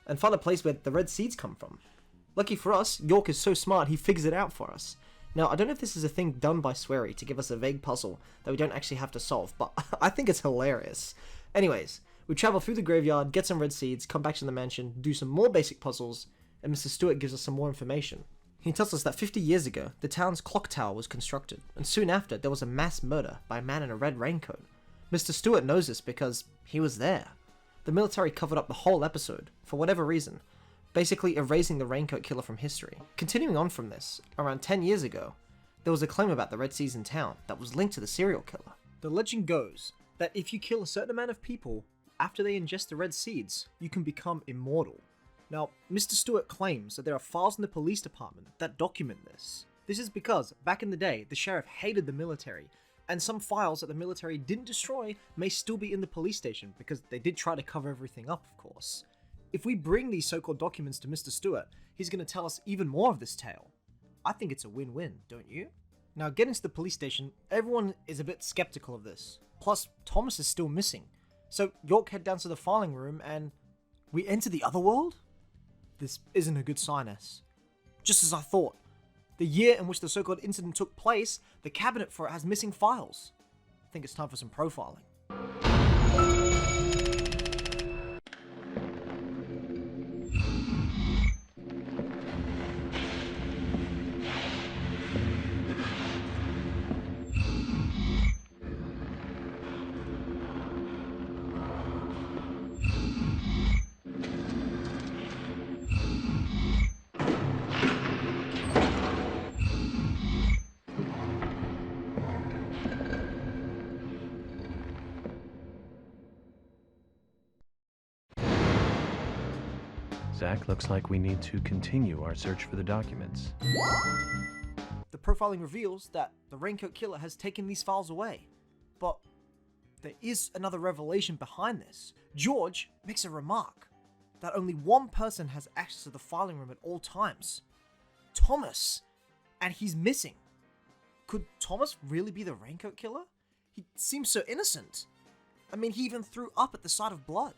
and find a place where the red seeds come from. Lucky for us, York is so smart he figures it out for us. Now, I don't know if this is a thing done by Swery to give us a vague puzzle that we don't actually have to solve, but I think it's hilarious. Anyways, we travel through the graveyard, get some red seeds, come back to the mansion, do some more basic puzzles, and Mr. Stewart gives us some more information. He tells us that 50 years ago, the town's clock tower was constructed, and soon after, there was a mass murder by a man in a red raincoat. Mr. Stewart knows this because he was there. The military covered up the whole episode, for whatever reason, basically erasing the Raincoat Killer from history. Continuing on from this, around 10 years ago, there was a claim about the red seeds in town that was linked to the serial killer. The legend goes that if you kill a certain amount of people after they ingest the red seeds, you can become immortal. Now, Mr. Stewart claims that there are files in the police department that document this. This is because, back in the day, the sheriff hated the military, and some files that the military didn't destroy may still be in the police station, because they did try to cover everything up, of course. If we bring these so-called documents to Mr. Stewart, he's going to tell us even more of this tale. I think it's a win-win, don't you? Now, getting to the police station, everyone is a bit skeptical of this. Plus, Thomas is still missing. So, York head down to the filing room and we enter the other world? This isn't a good sign, S. Just as I thought. The year in which the so-called incident took place, the cabinet for it has missing files. I think it's time for some profiling. Zach, looks like we need to continue our search for the documents. The profiling reveals that the Raincoat Killer has taken these files away. But there is another revelation behind this. George makes a remark that only one person has access to the filing room at all times. Thomas. And he's missing. Could Thomas really be the Raincoat Killer? He seems so innocent. I mean, he even threw up at the sight of blood.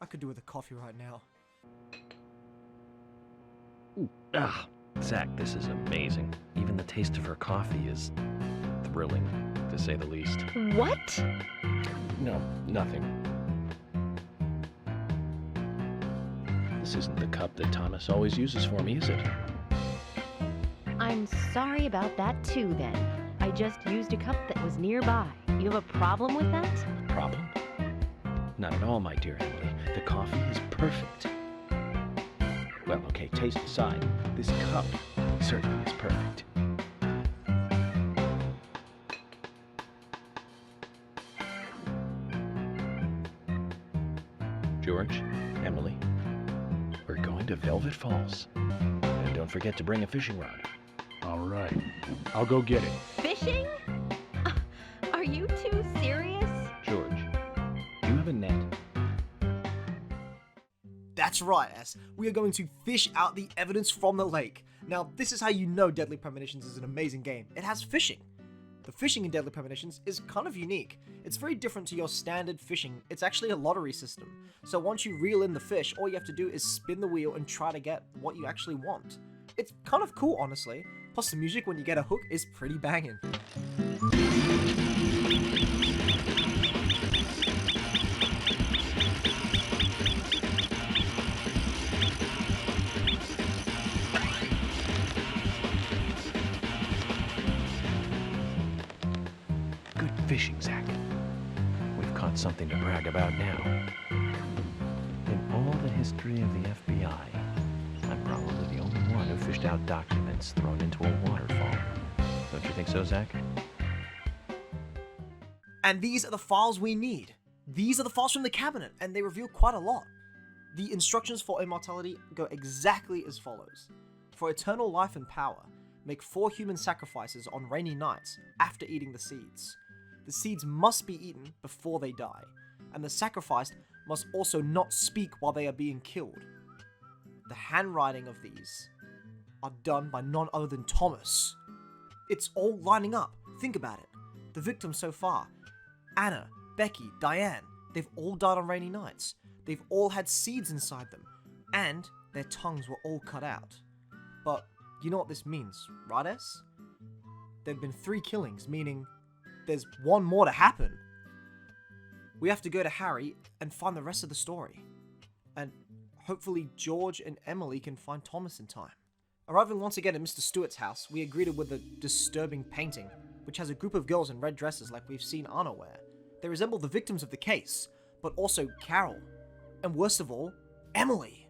I could do with a coffee right now. Zach, this is amazing. Even the taste of her coffee is thrilling, to say the least. What? No, nothing. This isn't the cup that Thomas always uses for me, is it? I'm sorry about that too, then. I just used a cup that was nearby. You have a problem with that? Problem? Not at all, my dear Emily. The coffee is perfect. Well, okay, taste aside, this cup certainly is perfect. George, Emily, we're going to Velvet Falls. And don't forget to bring a fishing rod. All right, I'll go get it. Fishing? Are you two serious? George, do you have a net? That's right, S. We are going to fish out the evidence from the lake. Now, this is how you know Deadly Premonitions is an amazing game. It has fishing. The fishing in Deadly Premonitions is kind of unique. It's very different to your standard fishing. It's actually a lottery system. So once you reel in the fish, all you have to do is spin the wheel and try to get what you actually want. It's kind of cool, honestly. Plus the music when you get a hook is pretty banging. Good fishing, Zach. We've caught something to brag about now. In all the history of the FBI, I'm probably the only one who fished out documents thrown into a waterfall. Don't you think so, Zach? And these are the files we need. These are the files from the cabinet, and they reveal quite a lot. The instructions for immortality go exactly as follows. For eternal life and power, make 4 human sacrifices on rainy nights after eating the seeds. The seeds must be eaten before they die, and the sacrificed must also not speak while they are being killed. The handwriting of these are done by none other than Thomas. It's all lining up. Think about it. The victims so far, Anna, Becky, Diane, they've all died on rainy nights. They've all had seeds inside them, and their tongues were all cut out. But you know what this means, right, S? There have been 3 killings, meaning there's 1 more to happen. We have to go to Harry and find the rest of the story. And hopefully George and Emily can find Thomas in time. Arriving once again at Mr. Stewart's house, we are greeted with a disturbing painting, which has a group of girls in red dresses like we've seen Anna wear. They resemble the victims of the case, but also Carol. And worst of all, Emily.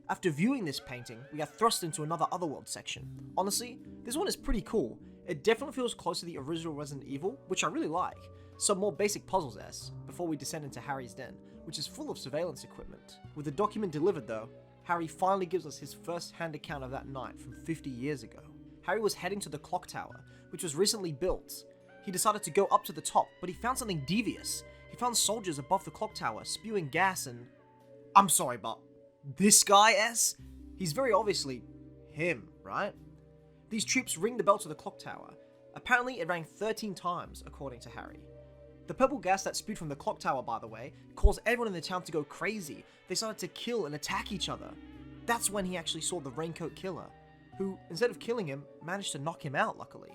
After viewing this painting, we are thrust into another Otherworld section. Honestly, this one is pretty cool. It definitely feels close to the original Resident Evil, which I really like. Some more basic puzzles, before we descend into Harry's den, which is full of surveillance equipment. With the document delivered though, Harry finally gives us his first-hand account of that night from 50 years ago. Harry was heading to the clock tower, which was recently built. He decided to go up to the top, but he found something devious. He found soldiers above the clock tower spewing gas and... I'm sorry, but this guy, he's very obviously him, right? These troops ring the bell to the clock tower. Apparently it rang 13 times, according to Harry. The purple gas that spewed from the clock tower, by the way, caused everyone in the town to go crazy. They started to kill and attack each other. That's when he actually saw the Raincoat Killer, who, instead of killing him, managed to knock him out, luckily.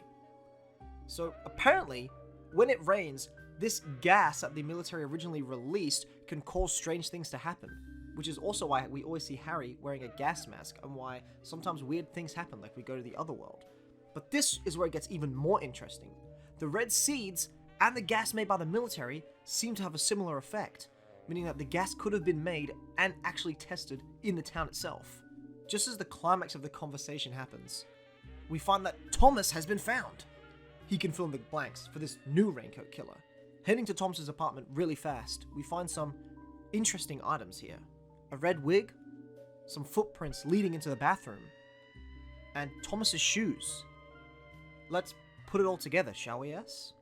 So, apparently, when it rains, this gas that the military originally released can cause strange things to happen, which is also why we always see Harry wearing a gas mask and why sometimes weird things happen, like we go to the other world. But this is where it gets even more interesting. The red seeds and the gas made by the military seem to have a similar effect, meaning that the gas could have been made and actually tested in the town itself. Just as the climax of the conversation happens, we find that Thomas has been found. He can fill in the blanks for this new Raincoat Killer. Heading to Thomas's apartment really fast, we find some interesting items here. A red wig, some footprints leading into the bathroom, and Thomas's shoes. Let's put it all together, shall we, yes?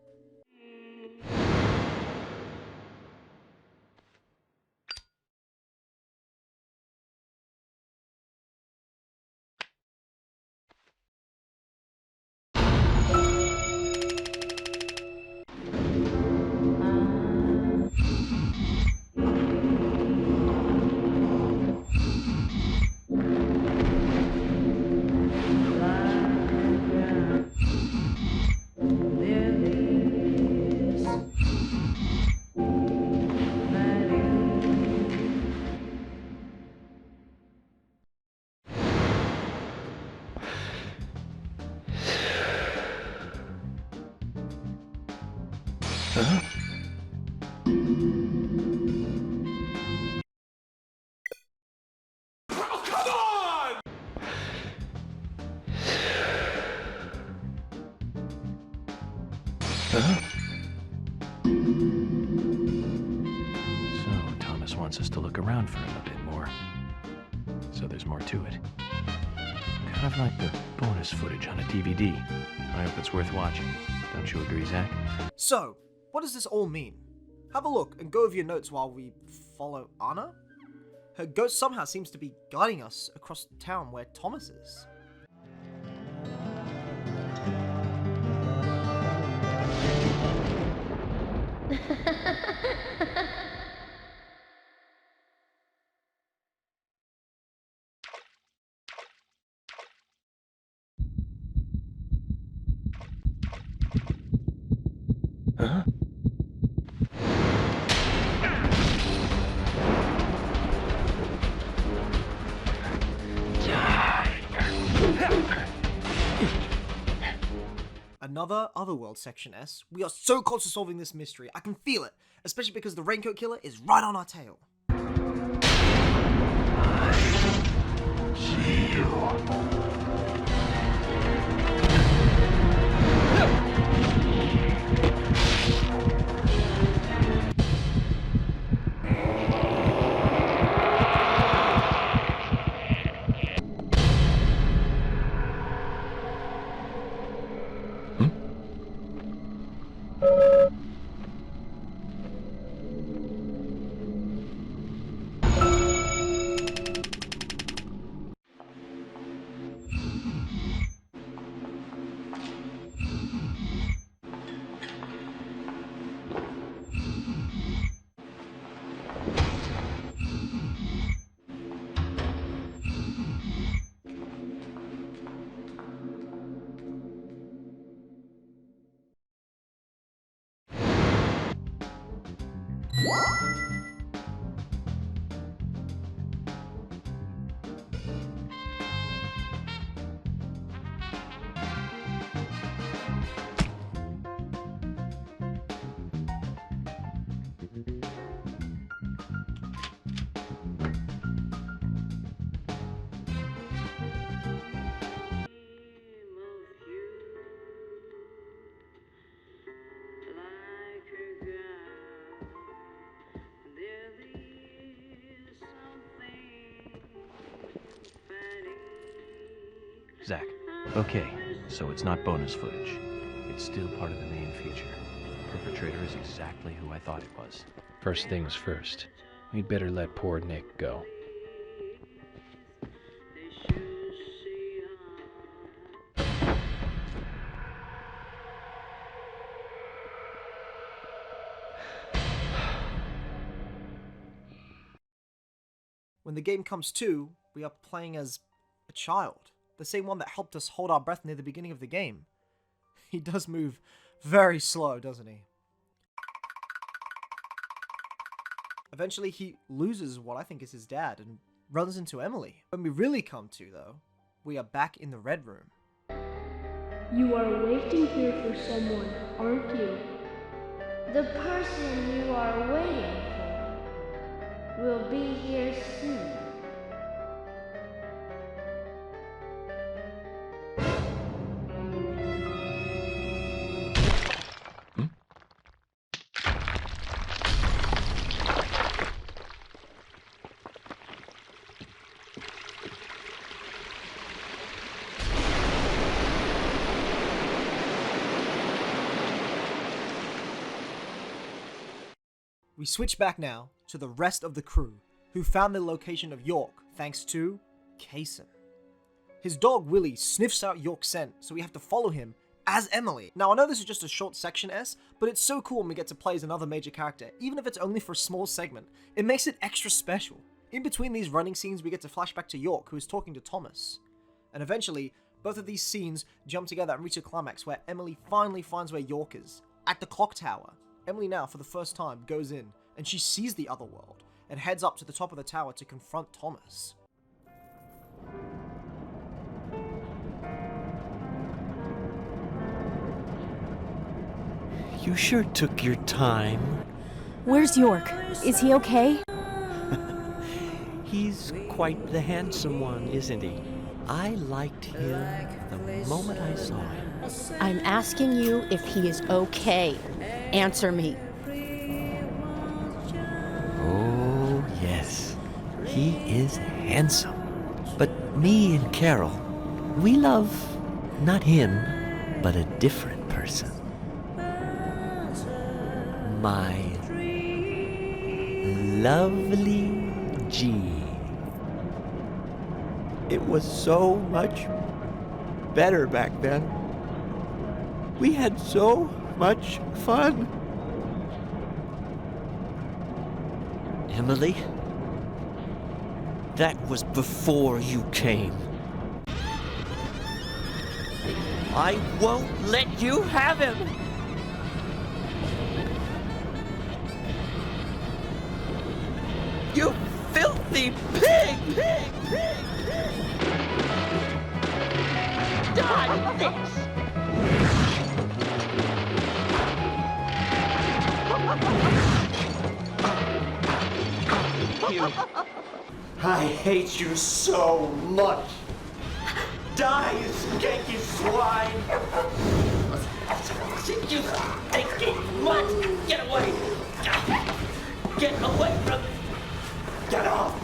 So, Thomas wants us to look around for him a bit more. So there's more to it. Kind of like the bonus footage on a DVD. I hope it's worth watching. Don't you agree, Zach? So, what does this all mean? Have a look and go over your notes while we follow Anna? Her ghost somehow seems to be guiding us across town where Thomas is. Huh? Another Otherworld Section S. We are so close to solving this mystery. I can feel it, especially because the Raincoat Killer is right on our tail. See you. Like a Zach. Okay, so it's not bonus footage. It's still part of the main feature. The perpetrator is exactly who I thought it was. First things first. We'd better let poor Nick go. When the game comes to, we are playing as a child. The same one that helped us hold our breath near the beginning of the game. He does move very slow, doesn't he? Eventually he loses what I think is his dad and runs into Emily. When we really come to, though, we are back in the Red Room. You are waiting here for someone, aren't you? The person you are waiting for will be here soon. We switch back now to the rest of the crew, who found the location of York thanks to Kason. His dog Willie sniffs out York's scent, so we have to follow him as Emily. Now I know this is just a short section S, but it's so cool when we get to play as another major character, even if it's only for a small segment. It makes it extra special. In between these running scenes, we get to flash back to York, who is talking to Thomas. And eventually, both of these scenes jump together and reach a climax where Emily finally finds where York is, at the clock tower. Emily now, for the first time, goes in, and she sees the other world, and heads up to the top of the tower to confront Thomas. You sure took your time. Where's York? Is he okay? He's quite the handsome one, isn't he? I liked him the moment I saw him. I'm asking you if he is okay. Answer me. Oh, yes. He is handsome. But me and Carol, we love not him, but a different person. My lovely Jean. It was so much better back then. We had so much fun. Emily, that was before you came. I won't let you have him. You filthy pig! Die this! I hate you so much. Die, you skanky swine! You stinky mutt! Get away! Get away from me! Get off!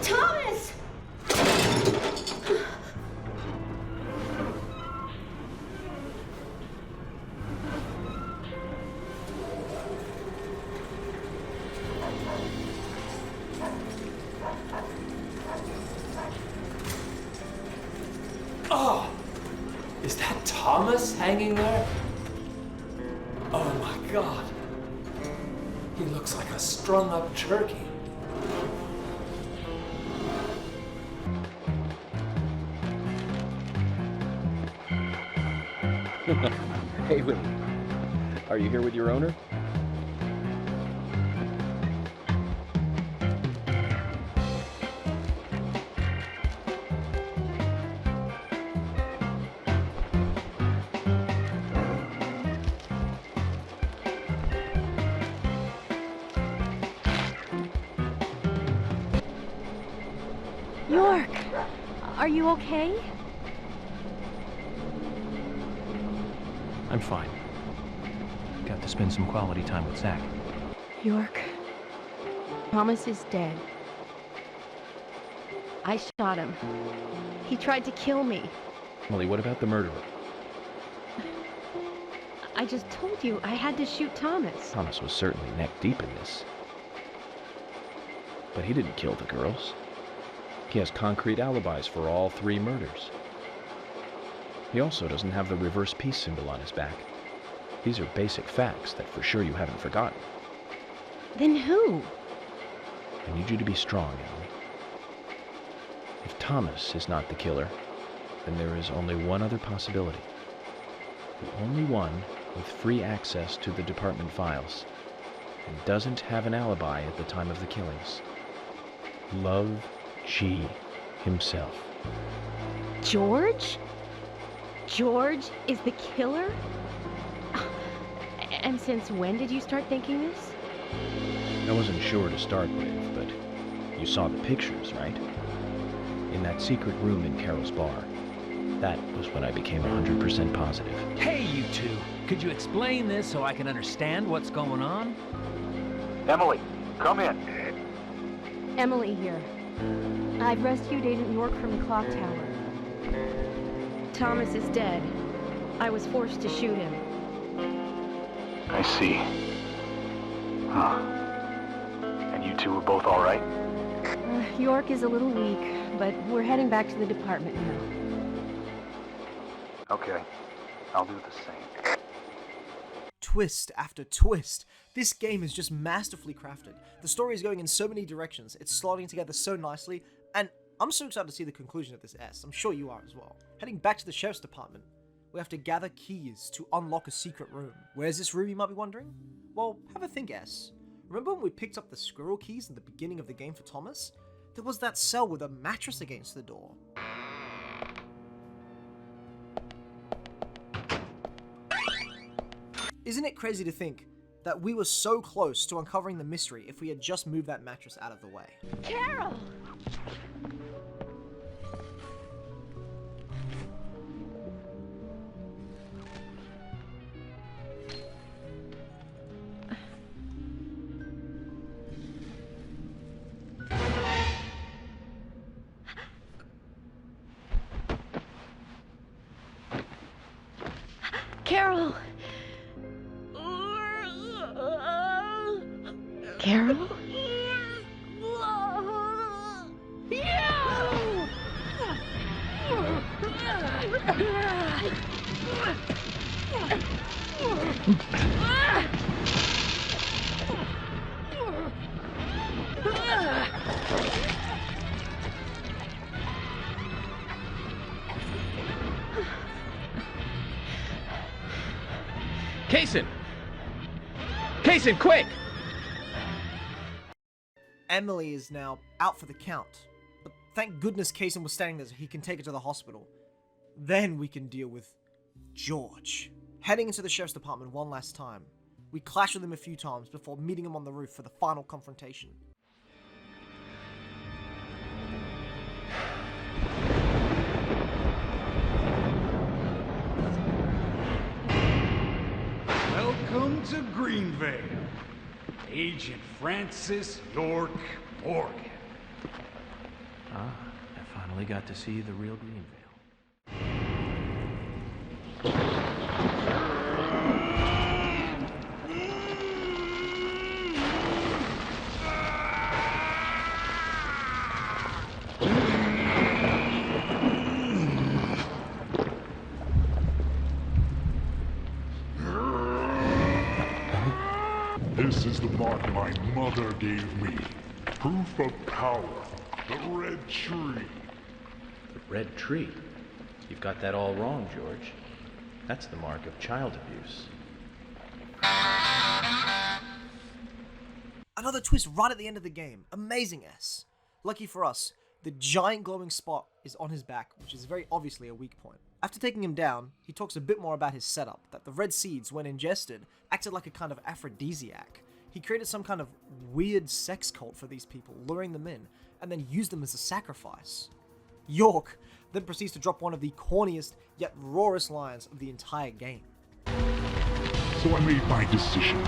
Thomas! Oh! Is that Thomas hanging there? Oh my god. He looks like a strung-up turkey. Hey, Willie. Are you here with your owner? York! Are you okay? I'm fine. Got to spend some quality time with Zach. York. Thomas is dead. I shot him. He tried to kill me. Emily, what about the murderer? I just told you I had to shoot Thomas. Thomas was certainly neck deep in this. But he didn't kill the girls. He has concrete alibis for all 3 murders. He also doesn't have the reverse peace symbol on his back. These are basic facts that for sure you haven't forgotten. Then who? I need you to be strong, Emily. If Thomas is not the killer, then there is only one other possibility. The only one with free access to the department files, and doesn't have an alibi at the time of the killings. Love G himself. George? George is the killer? And since when did you start thinking this? I wasn't sure to start with, but you saw the pictures, right? In that secret room in Carol's bar. That was when I became 100% positive. Hey, you two! Could you explain this so I can understand what's going on? Emily, come in. Emily here. I've rescued Agent York from the clock tower. Thomas is dead. I was forced to shoot him. I see. Huh. And you two are both all right? York is a little weak, but we're heading back to the department now. Okay. I'll do the same. Twist after twist. This game is just masterfully crafted. The story is going in so many directions, it's slotting together so nicely, and I'm so excited to see the conclusion of this S. I'm sure you are as well. Heading back to the sheriff's department, we have to gather keys to unlock a secret room. Where's this room, you might be wondering? Well, have a think, S. Remember when we picked up the squirrel keys in the beginning of the game for Thomas? There was that cell with a mattress against the door. Isn't it crazy to think that we were so close to uncovering the mystery if we had just moved that mattress out of the way? Carol! Carol! Carol? Kaysen! Kaysen, quick! Emily is now out for the count, but thank goodness Kaysen was standing there so he can take her to the hospital. Then we can deal with George. Heading into the sheriff's department one last time, we clash with him a few times before meeting him on the roof for the final confrontation. Welcome to Greenvale, Agent Francis York Morgan. Ah, I finally got to see the real Greenvale. This is the mark my mother gave me. Proof of power. The red tree. The red tree? You've got that all wrong, George. That's the mark of child abuse. Another twist right at the end of the game. Amazing S. Lucky for us, the giant glowing spot is on his back, which is very obviously a weak point. After taking him down, he talks a bit more about his setup, that the red seeds, when ingested, acted like a kind of aphrodisiac. He created some kind of weird sex cult for these people, luring them in, and then use them as a sacrifice. York then proceeds to drop one of the corniest yet rawest lines of the entire game. So I made my decision.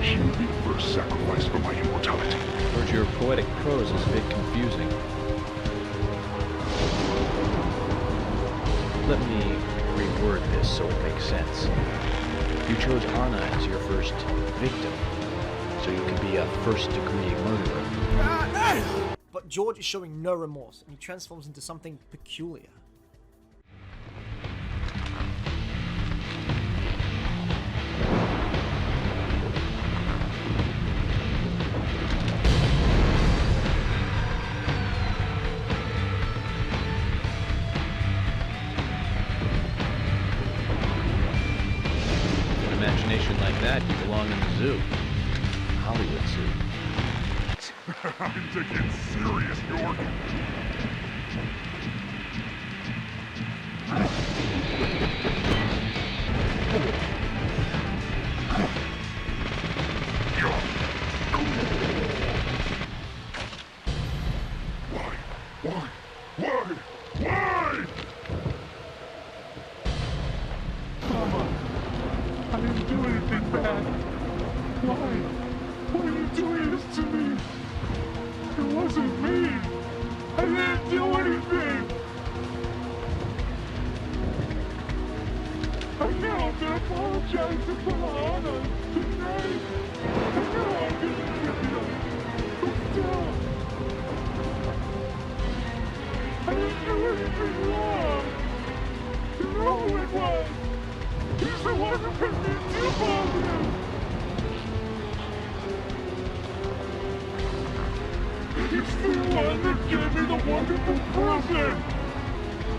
She would be the first sacrifice for my immortality. George, your poetic prose is a bit confusing. Let me reword this so it makes sense. You chose Anna as your first victim, so you could be a first-degree murderer. But George is showing no remorse, and he transforms into something peculiar. With an imagination like that, you belong in the zoo. Hollywood zoo. Time to get serious, York. Why? Mama, I didn't do anything bad. Why? Why are you doing this to me? It wasn't me. I didn't do anything. I know I'm gonna apologize in front of Anna tonight. I know I'm gonna give you. But still, I didn't do anything wrong. You know who it was. He's the one who put me in two balls. He's the one that gave me the wonderful present!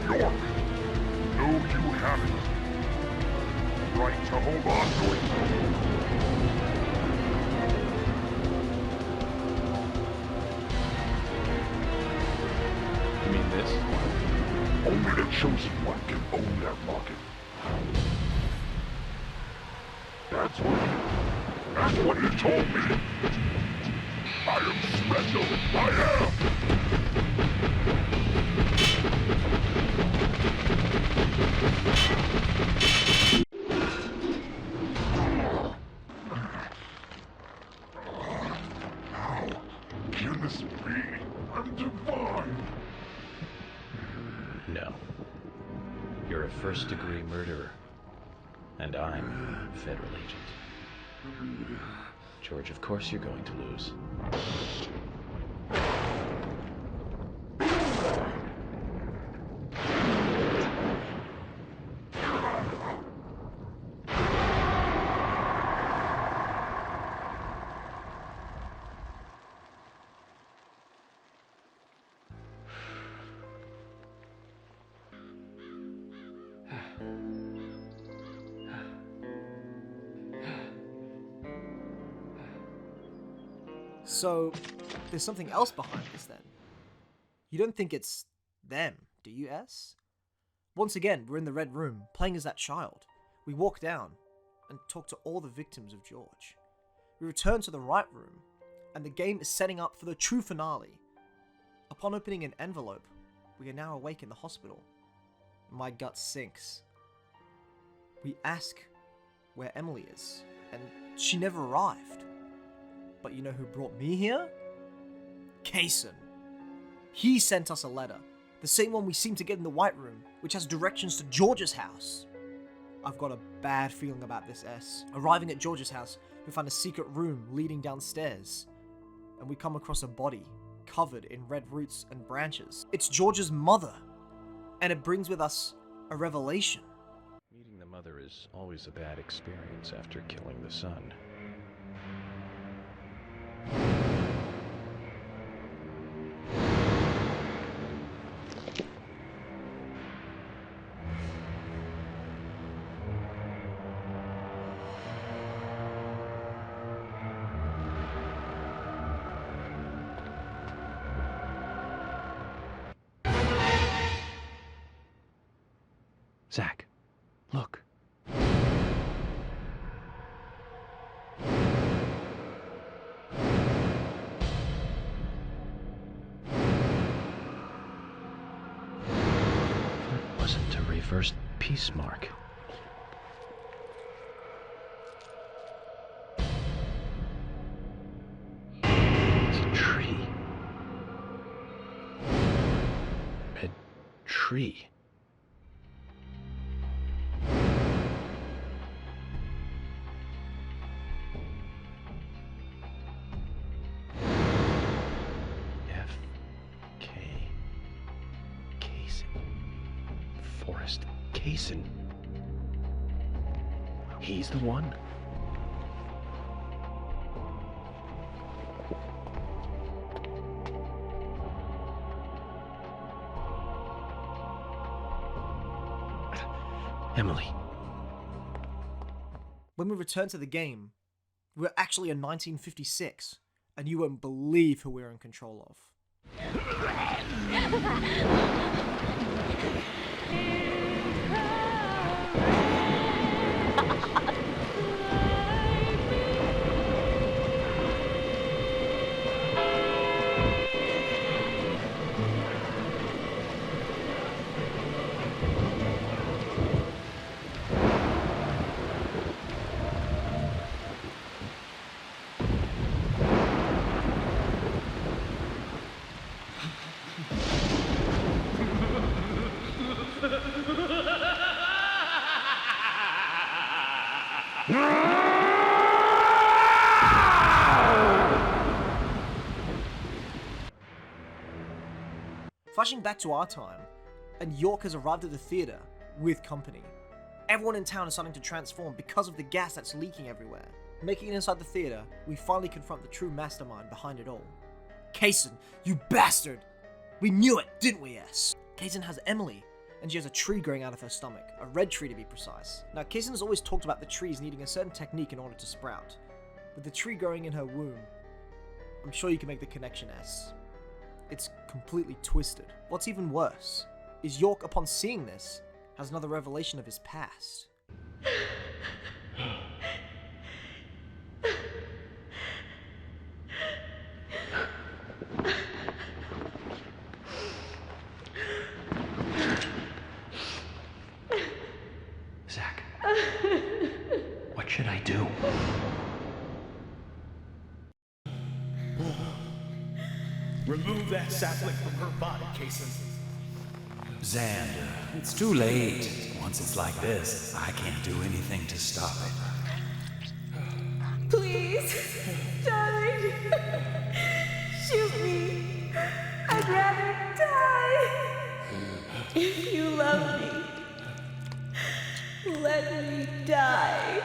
York! No, you haven't. Right to hold on to it. You mean this? Only the chosen one can own their market. That's what he told me. I am special. I am! How can this be? I'm divine. No. You're a first-degree murderer. And I'm a federal agent. George, of course you're going to lose. So, there's something else behind this then. You don't think it's them, do you, S? Once again, we're in the Red Room, playing as that child. We walk down and talk to all the victims of George. We return to the right room, and the game is setting up for the true finale. Upon opening an envelope, we are now awake in the hospital. My gut sinks. We ask where Emily is, and she never arrived. But you know who brought me here? Kaysen. He sent us a letter, the same one we seem to get in the White Room, which has directions to George's house. I've got a bad feeling about this, S. Arriving at George's house, we find a secret room leading downstairs, and we come across a body covered in red roots and branches. It's George's mother, and it brings with us a revelation. Meeting the mother is always a bad experience after killing the son. Zach, look. wasn't a reversed peace mark. It's a tree. Red tree. Kaysen. He's the one. Emily. When we return to the game, we're actually in 1956, and you won't believe who we're in control of. Flashing back to our time, and York has arrived at the theatre with company. Everyone in town is starting to transform because of the gas that's leaking everywhere. Making it inside the theatre, we finally confront the true mastermind behind it all. Kaysen, you bastard! We knew it, didn't we, yes? Kaysen has Emily, and she has a tree growing out of her stomach, a red tree to be precise. Now, Kaysen has always talked about the trees needing a certain technique in order to sprout. With the tree growing in her womb, I'm sure you can make the connection, S. It's completely twisted. What's even worse is York, upon seeing this, has another revelation of his past. Zach, what should I do? Remove that sapling from her body, Kaysen. Xander, it's too late. Once it's like this, I can't do anything to stop it. Please, darling, shoot me. I'd rather die. If you love me, let me die.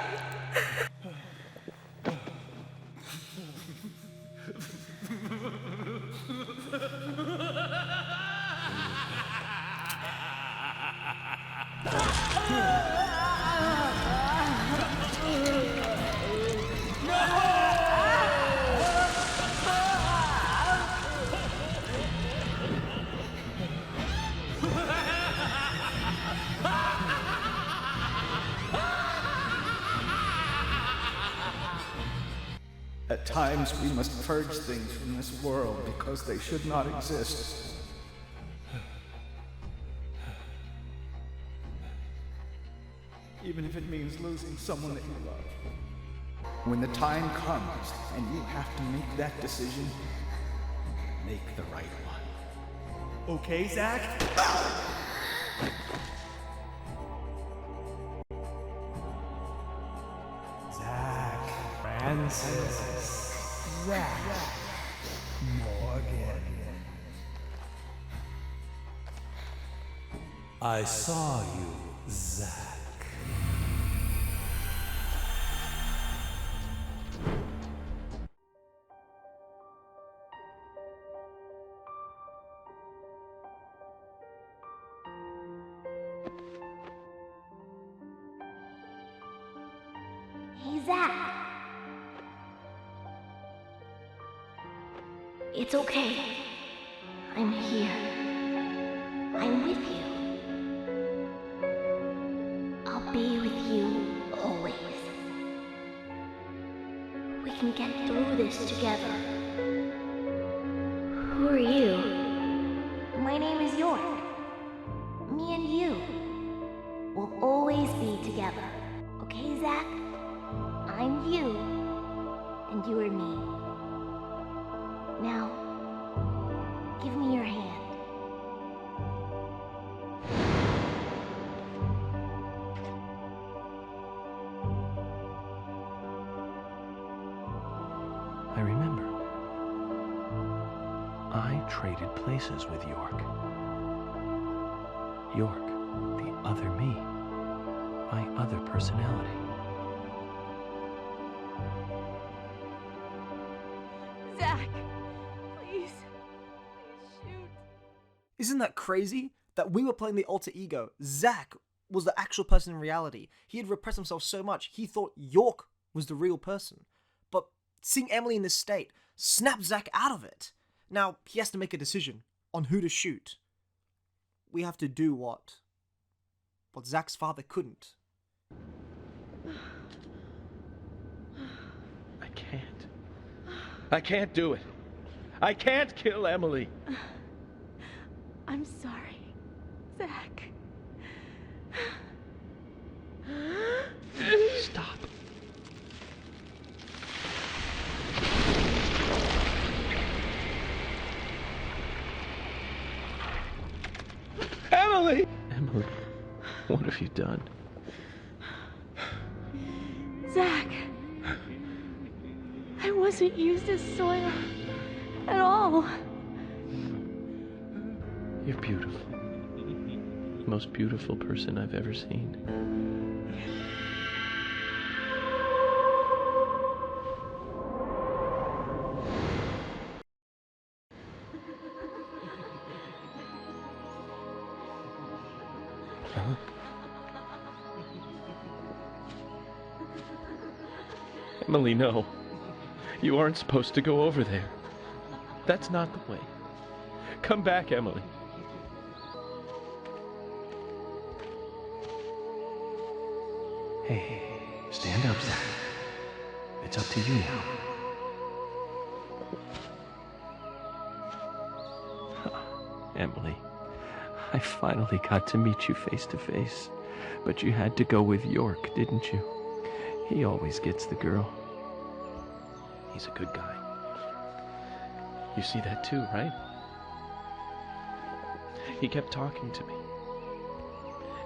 At times we must purge things from this world because they should not exist. Even if it means losing someone that you love. When the time comes and you have to make that decision, make the right one. Okay, Zach? Zach. Francis. Zach. Morgan. I saw you, Zach. Hey, Zach. It's okay. I'm here. I'm with you. I'll be with you always. We can get through this together. Who are you? My name is York. Me and you you. We'll always be together. Okay, Zach? I'm you, and you are me. Now, give me your hand. I remember. I traded places with York. York, the other me, my other personality. Zach, please shoot. Isn't that crazy? That we were playing the alter ego. Zach was the actual person in reality. He had repressed himself so much, he thought York was the real person. But seeing Emily in this state snapped Zach out of it. Now, he has to make a decision on who to shoot. We have to do what Zach's father couldn't. I can't do it. I can't kill Emily. I'm sorry, Zach. Stop. Emily! Emily, what have you done? Zach, I wasn't used as soil at all. You're beautiful. The most beautiful person I've ever seen. Huh? Emily, no. You aren't supposed to go over there. That's not the way. Come back, Emily. Hey, stand up, Zach. It's up to you now. Emily, I finally got to meet you face to face. But you had to go with York, didn't you? He always gets the girl. He's a good guy. You see that too, right? He kept talking to me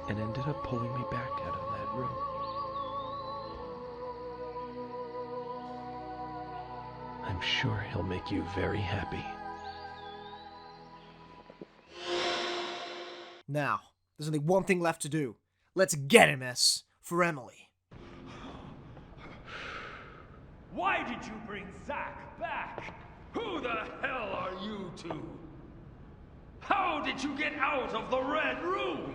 and ended up pulling me back out of that room. I'm sure he'll make you very happy. Now, there's only one thing left to do. Let's get him, S, for Emily. Why did you bring Zach back? Who the hell are you two? How did you get out of the Red Room?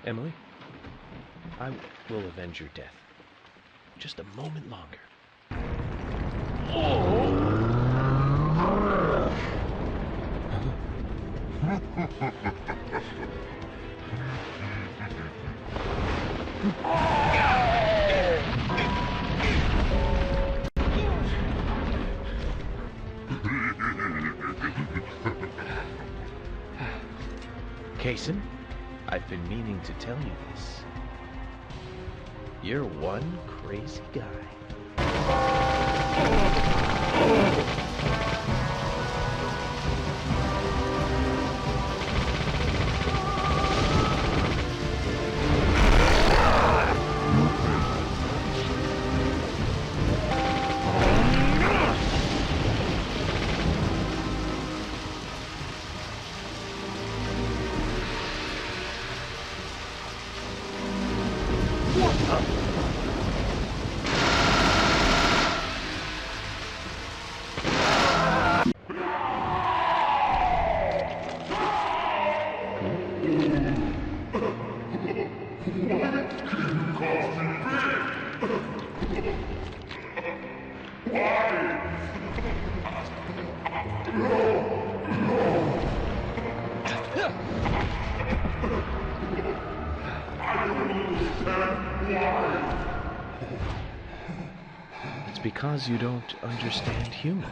Emily? I will avenge your death. Just a moment longer. Kaysen, I've been meaning to tell you this. You're one crazy guy. It's because you don't understand humans.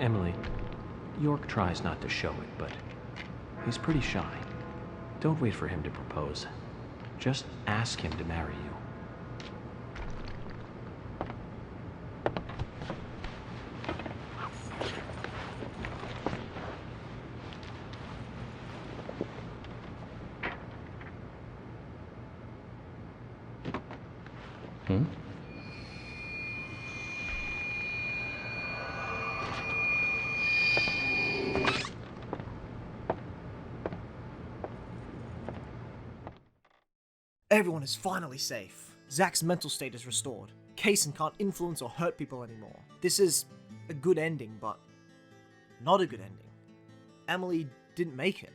Emily, York tries not to show it, but he's pretty shy. Don't wait for him to propose. Just ask him to marry you. Everyone is finally safe. Zach's mental state is restored. Kaysen can't influence or hurt people anymore. This is a good ending, but not a good ending. Emily didn't make it.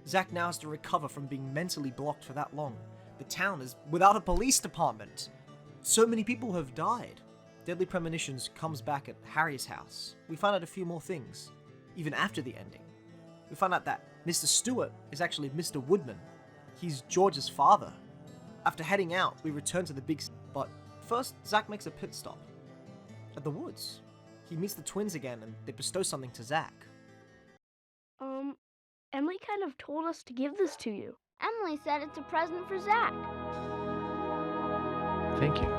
Zach now has to recover from being mentally blocked for that long. The town is without a police department. So many people have died. Deadly Premonitions comes back at Harry's house. We find out a few more things, even after the ending. We find out that Mr. Stewart is actually Mr. Woodman. He's George's father. After heading out, we return to the big city, but first, Zach makes a pit stop at the woods. He meets the twins again, and they bestow something to Zach. Emily kind of told us to give this to you. Emily said it's a present for Zach. Thank you.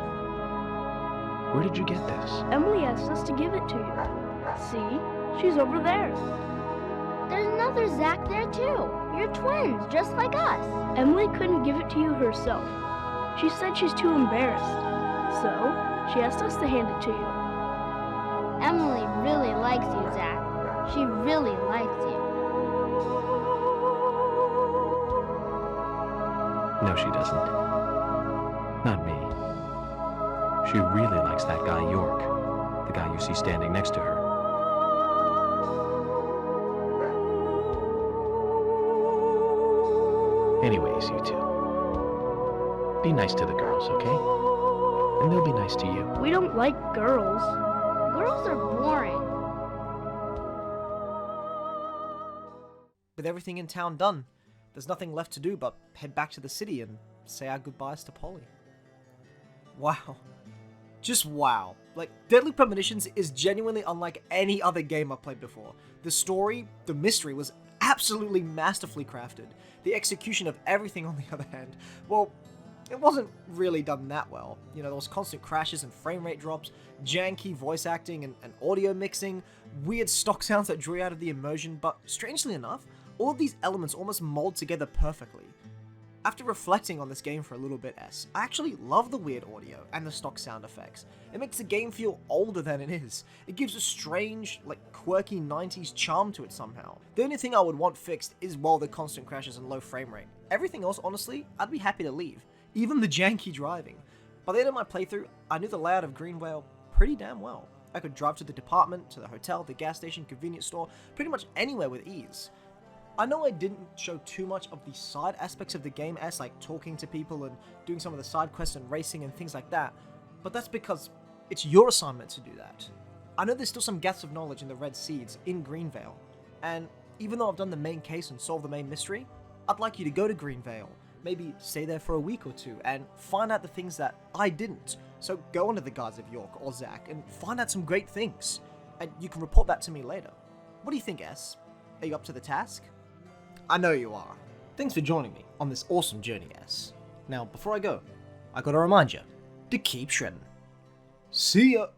Where did you get this? Emily asked us to give it to you. See? She's over there. There's another Zach there too. You're twins, just like us. Emily couldn't give it to you herself. She said she's too embarrassed. So, she asked us to hand it to you. Emily really likes you, Zach. She really likes you. No, she doesn't. Not me. She really likes that guy York, the guy you see standing next to her. Anyways, you two. Be nice to the girls, okay? And they'll be nice to you. We don't like girls. Girls are boring. With everything in town done, there's nothing left to do but head back to the city and say our goodbyes to Polly. Wow. Just wow. Like, Deadly Premonitions is genuinely unlike any other game I've played before. The story, the mystery was absolutely masterfully crafted. The execution of everything, on the other hand, well, It wasn't really done that well. You know, there was constant crashes and frame rate drops, janky voice acting and audio mixing, weird stock sounds that drew you out of the immersion, but strangely enough, all of these elements almost mold together perfectly. After reflecting on this game for a little bit, I actually love the weird audio and the stock sound effects. It makes the game feel older than it is. It gives a strange, like, quirky 90s charm to it somehow. The only thing I would want fixed is, well, the constant crashes and low frame rate. Everything else, honestly, I'd be happy to leave. Even the janky driving. By the end of my playthrough, I knew the layout of Greenvale pretty damn well. I could drive to the department, to the hotel, the gas station, convenience store, pretty much anywhere with ease. I know I didn't show too much of the side aspects of the game, as like talking to people and doing some of the side quests and racing and things like that, but that's because it's your assignment to do that. I know there's still some gaps of knowledge in the Red Seeds in Greenvale, and even though I've done the main case and solved the main mystery, I'd like you to go to Greenvale, maybe stay there for a week or two, and find out the things that I didn't. So go under the guards of York or Zack and find out some great things, and you can report that to me later. What do you think, S? Are you up to the task? I know you are. Thanks for joining me on this awesome journey, S. Now, before I go, I gotta remind you to keep shredding. See ya!